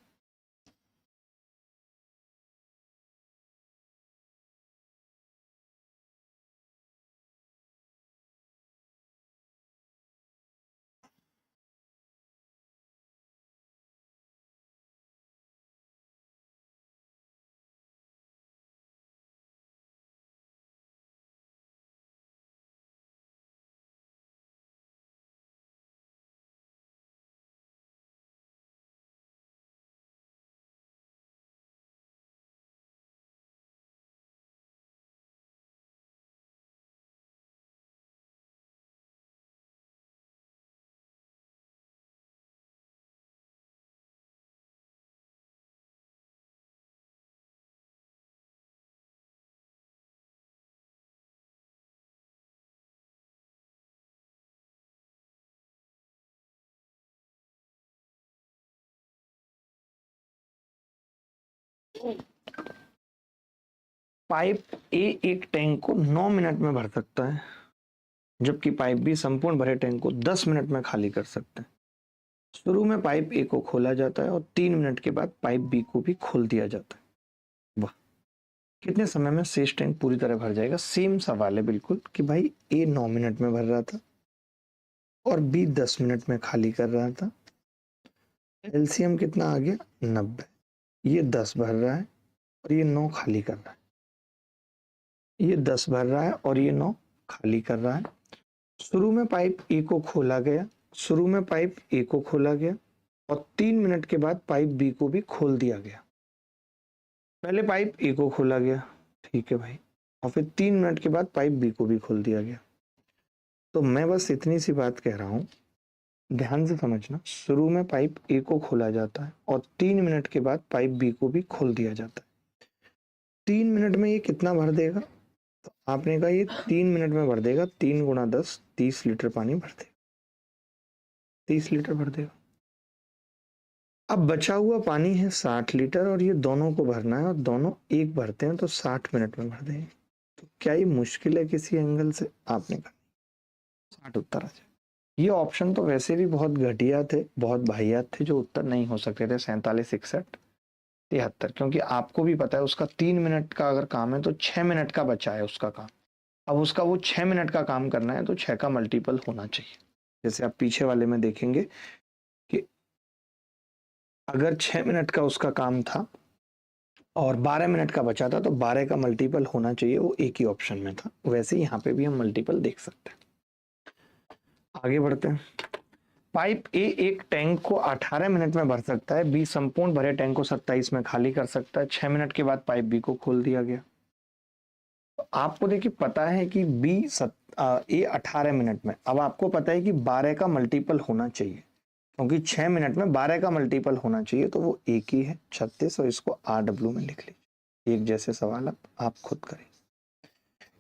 पाइप ए एक टैंक को 9 मिनट में भर सकता है, जबकि पाइप बी संपूर्ण भरे टैंक को 10 मिनट में खाली कर सकता है। शुरू में पाइप ए को खोला जाता है और 3 मिनट के बाद पाइप बी को भी खोल दिया जाता है। वाह, कितने समय में शेष टैंक पूरी तरह भर जाएगा? सेम सवाल है बिल्कुल कि भाई ए 9 मिनट में भर रहा था और बी 10 मिनट में खाली कर रहा था। एलसीएम कितना आ गया? 90। ये 10 भर रहा है और ये 9 खाली कर रहा है। ये 10 भर रहा है और ये 9 खाली कर रहा है। शुरू में पाइप ए को खोला गया, शुरू में पाइप ए को खोला गया और 3 मिनट के बाद पाइप बी को भी खोल दिया गया। पहले पाइप ए को खोला गया, ठीक है भाई, और फिर 3 मिनट के बाद पाइप बी को भी खोल दिया गया। तो मैं बस इतनी सी बात कह रहा हूं, ध्यान से समझना। शुरू में पाइप ए को खोला जाता है और 3 मिनट के बाद पाइप बी को भी खोल दिया जाता है। 3 मिनट में ये कितना भर देगा? तो आपने कहा ये 3 मिनट में भर देगा, 3 गुणा 10, 30 लीटर पानी भर देगा, 30 लीटर भर देगा। अब बचा हुआ पानी है 60 लीटर और ये दोनों को भरना है और दोनों एक भरते हैं तो 60 मिनट में भर देंगे। तो क्या ये मुश्किल है किसी एंगल से? आपने कहा 60 उत्तर आ जाए। ये ऑप्शन तो वैसे भी बहुत घटिया थे, बहुत वाहियात थे, जो उत्तर नहीं हो सकते थे। 47, 61, 73, क्योंकि आपको भी पता है उसका 3 मिनट का अगर काम है तो 6 मिनट का बचा है उसका काम। अब उसका वो 6 मिनट का काम करना है तो 6 का मल्टीपल होना चाहिए। जैसे आप पीछे वाले में देखेंगे कि अगर 6 मिनट का उसका काम था और 12 मिनट का बचा था तो 12 का मल्टीपल होना चाहिए, वो एक ही ऑप्शन में था। वैसे यहाँ पे भी हम मल्टीपल देख सकते हैं। आगे बढ़ते हैं। पाइप ए एक टैंक को 18 मिनट में भर सकता है, बी संपूर्ण भरे टैंक को 27 में खाली कर सकता है। 6 मिनट के बाद पाइप बी को खोल दिया गया। तो आपको देखिए पता है कि ए 18 मिनट में, अब आपको पता है कि 12 का मल्टीपल होना चाहिए, क्योंकि 6 मिनट में 12 का मल्टीपल होना चाहिए, तो वो एक ही है 36, और इसको RW में लिख लीजिए। एक जैसे सवाल आप खुद करें,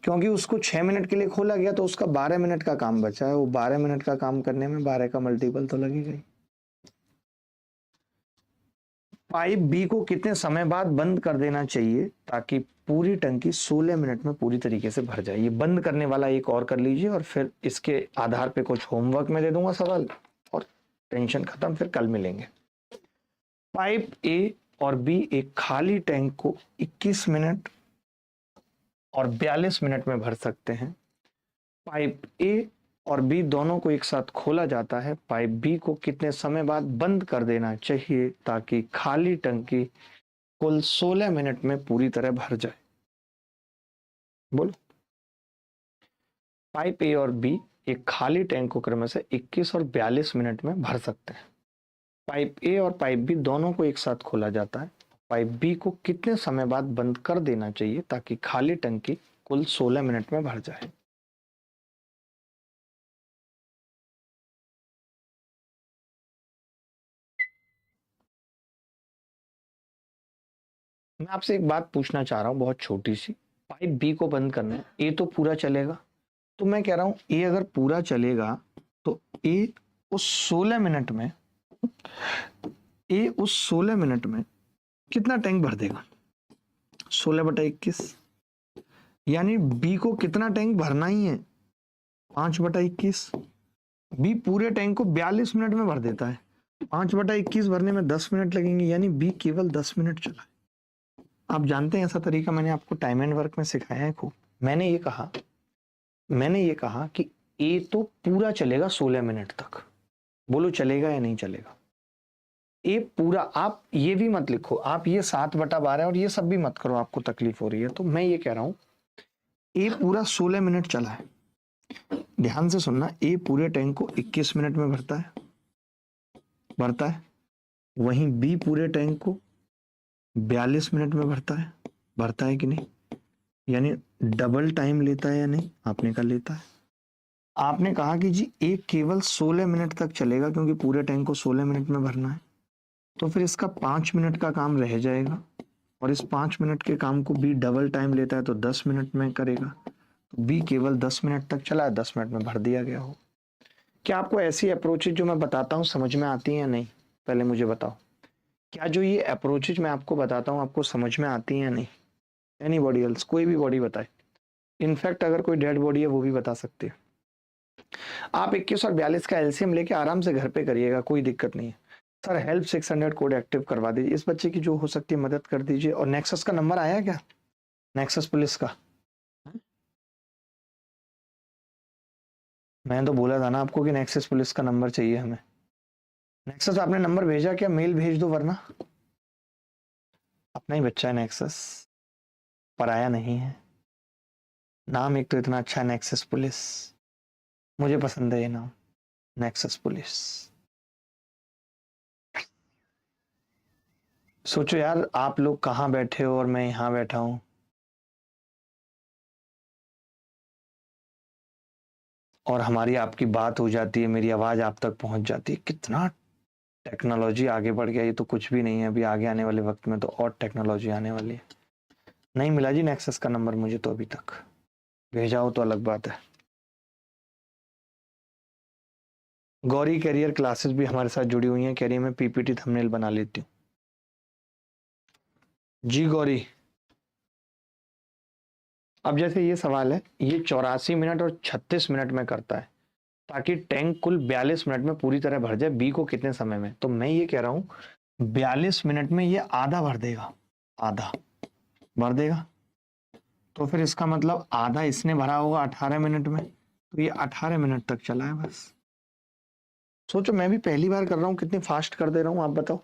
क्योंकि उसको 6 मिनट के लिए खोला गया तो उसका 12 मिनट का काम बचा है। वो 12 मिनट का काम करने में 12 का मल्टीपल तो लगेगा ही। पाइप बी को कितने समय बाद बंद कर देना चाहिए ताकि पूरी टंकी 16 मिनट में पूरी तरीके से भर जाए? ये बंद करने वाला एक और कर लीजिए और फिर इसके आधार पे कुछ होमवर्क में दे दूंगा सवाल, और टेंशन खत्म, फिर कल मिलेंगे। पाइप ए और बी एक खाली टैंक को 21 मिनट और 42 मिनट में भर सकते हैं। पाइप ए और बी दोनों को एक साथ खोला जाता है। पाइप बी को कितने समय बाद बंद कर देना चाहिए ताकि खाली टंकी कुल 16 मिनट में पूरी तरह भर जाए? बोलो। पाइप ए और बी एक खाली टैंक को क्रम से 21 और 42 मिनट में भर सकते हैं। पाइप ए और पाइप बी दोनों को एक साथ खोला जाता है। पाइप बी को कितने समय बाद बंद कर देना चाहिए ताकि खाली टंकी कुल 16 मिनट में भर जाए? मैं आपसे एक बात पूछना चाह रहा हूं, बहुत छोटी सी। पाइप बी को बंद करना है, ए तो पूरा चलेगा, तो मैं कह रहा हूं ए अगर पूरा चलेगा तो ए उस 16 मिनट में कितना टैंक भर देगा? 16/21, यानी बी को कितना टैंक भरना ही है? 5/21। बी पूरे टैंक को 42 मिनट में भर देता है, 5/21 भरने में 10 मिनट लगेंगे, यानी बी केवल 10 मिनट चला है। आप जानते हैं ऐसा तरीका मैंने आपको टाइम एंड वर्क में सिखाया है खूब। मैंने ये कहा कि ए तो पूरा चलेगा 16 मिनट तक। बोलो चलेगा या नहीं चलेगा? ए पूरा, आप ये भी मत लिखो, आप ये 7/12 और ये सब भी मत करो, आपको तकलीफ हो रही है। तो मैं ये कह रहा हूं ए पूरा 16 मिनट चला है। ध्यान से सुनना, ए पूरे टैंक को 21 मिनट में भरता है, वहीं बी पूरे टैंक को 42 मिनट में भरता है कि नहीं? यानी डबल टाइम लेता है या नहीं? आपने कहा लेता है। आपने कहा कि जी ए केवल 16 मिनट तक चलेगा क्योंकि पूरे टैंक को 16 मिनट में भरना है, तो फिर इसका 5 मिनट का काम रह जाएगा, और इस 5 मिनट के काम को बी डबल टाइम लेता है तो 10 मिनट में करेगा। तो बी केवल 10 मिनट तक चला है, 10 मिनट में भर दिया गया हो। क्या आपको ऐसी अप्रोचेज जो मैं बताता हूँ समझ में आती हैं या नहीं? पहले मुझे बताओ। क्या जो ये अप्रोचेज मैं आपको बताता हूँ आपको समझ में आती हैं या नहीं? एनीबॉडी एल्स, कोई भी बॉडी बताए। इनफैक्ट अगर कोई डेड बॉडी है वो भी बता सकती है। आप 21 और 42 का एलसीएम लेके आराम से घर पे करिएगा, कोई दिक्कत नहीं है। सर हेल्प 600 कोड एक्टिव करवा दीजिए, इस बच्चे की जो हो सकती है मदद कर दीजिए। और नेक्सस का नंबर आया क्या? नेक्सस पुलिस का? मैंने तो बोला था ना आपको कि नेक्सस पुलिस का नंबर चाहिए हमें। नेक्सस आपने नंबर भेजा क्या? मेल भेज दो, वरना अपना ही बच्चा है नेक्सस, पराया नहीं है। नाम एक तो इतना अच्छा है, नेक्सस पुलिस, मुझे पसंद है ये नाम, नेक्सस पुलिस। सोचो यार, आप लोग कहाँ बैठे हो और मैं यहाँ बैठा हूं, और हमारी आपकी बात हो जाती है, मेरी आवाज आप तक पहुंच जाती है। कितना टेक्नोलॉजी आगे बढ़ गया, ये तो कुछ भी नहीं है। अभी आगे आने वाले वक्त में तो और टेक्नोलॉजी आने वाली है। नहीं मिला जी नेक्सस का नंबर मुझे तो अभी तक, भेजा हो तो अलग बात है। गौरी कैरियर क्लासेस भी हमारे साथ जुड़ी हुई हैं, कह रही है मैं पीपीटी थंबनेल बना लेती हूँ। जी गौरी, अब जैसे ये सवाल है, ये 84 मिनट और 36 मिनट में करता है ताकि टैंक कुल 42 मिनट में पूरी तरह भर जाए। बी को कितने समय में? तो मैं ये कह रहा हूं 42 मिनट में ये आधा भर देगा, आधा भर देगा। तो फिर इसका मतलब आधा इसने भरा होगा 18 मिनट में, तो ये 18 मिनट तक चला है बस। सोचो, मैं भी पहली बार कर रहा हूं, कितनी फास्ट कर दे रहा हूं, आप बताओ।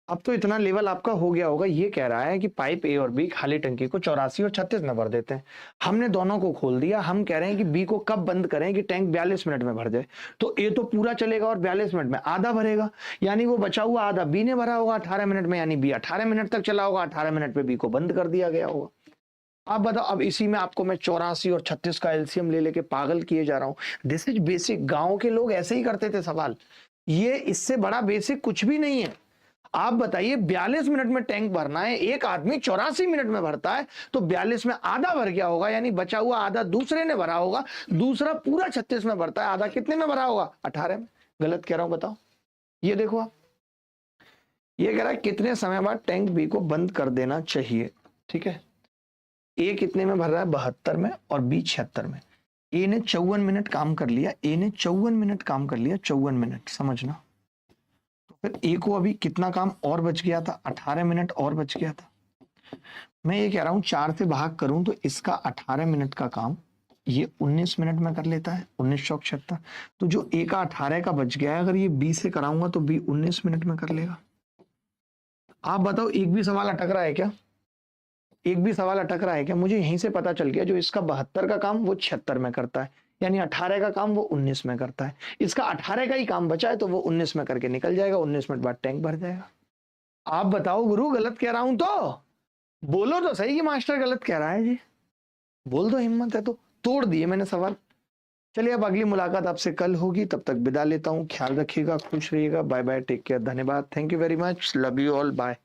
अब तो इतना लेवल आपका हो गया होगा। ये कह रहा है कि पाइप ए और बी खाली टंकी को 84 और 36 में भर देते हैं। हमने दोनों को खोल दिया, हम कह रहे हैं कि बी को कब बंद करें कि टैंक 42 मिनट में भर जाए। तो ए तो पूरा चलेगा और 42 मिनट में आधा भरेगा, यानी वो बचा हुआ आधा बी ने भरा होगा 18 मिनट में, यानी बी 18 मिनट तक चला होगा, 18 मिनट पे बी को बंद कर दिया गया होगा। आप बताओ, अब इसी में आपको मैं 84 और 36 का एलसीएम ले लेके पागल किए जा रहा हूं। This is basic. गांव के लोग ऐसे ही करते थे सवाल, ये इससे बड़ा बेसिक कुछ भी नहीं है। आप बताइए, 42 मिनट में टैंक भरना है, एक आदमी 84 मिनट में भरता है, तो 42 में आधा भर गया होगा, यानी बचा हुआ आधा दूसरे ने भरा होगा। दूसरा पूरा 36 में भरता है, आधा कितने में भरा होगा? 18 में। गलत कह रहा हूं बताओ? ये देखो आप, ये कह रहा है कितने समय बाद टैंक बी को बंद कर देना चाहिए। ठीक है, ए कितने में भर रहा है? 72 में, और बी 76 में। ए ने 54 मिनट काम कर लिया, ए ने 54 मिनट काम कर लिया, 54 मिनट, समझना। फिर ए को अभी कितना काम और बच गया था? 18 मिनट और बच गया था। मैं ये कह रहा हूं 4 से भाग करूं तो इसका 18 मिनट का काम ये 19 मिनट में कर लेता है, 1976। तो जो ए का 18 का बच गया है, अगर ये बी से कराऊंगा तो बी 19 मिनट में कर लेगा। आप बताओ, एक भी सवाल अटक रहा है क्या? एक भी सवाल अटक रहा है क्या? मुझे यहीं से पता चल गया, जो इसका 72 का काम वो 76 में करता है, यानी 18 का काम वो 19 में करता है। इसका 18 का ही काम बचा है तो वो 19 में करके निकल जाएगा, 19 मिनट बाद टैंक भर जाएगा। आप बताओ गुरु, गलत कह रहा हूं तो बोलो तो सही कि मास्टर गलत कह रहा है जी, बोल दो, हिम्मत है तो। तोड़ दिए मैंने सवाल। चलिए, अब अगली मुलाकात आपसे कल होगी, तब तक विदा लेता हूं। ख्याल रखिएगा, खुश रहिएगा, बाय बाय, टेक केयर, धन्यवाद, thank you very much, love you all, bye.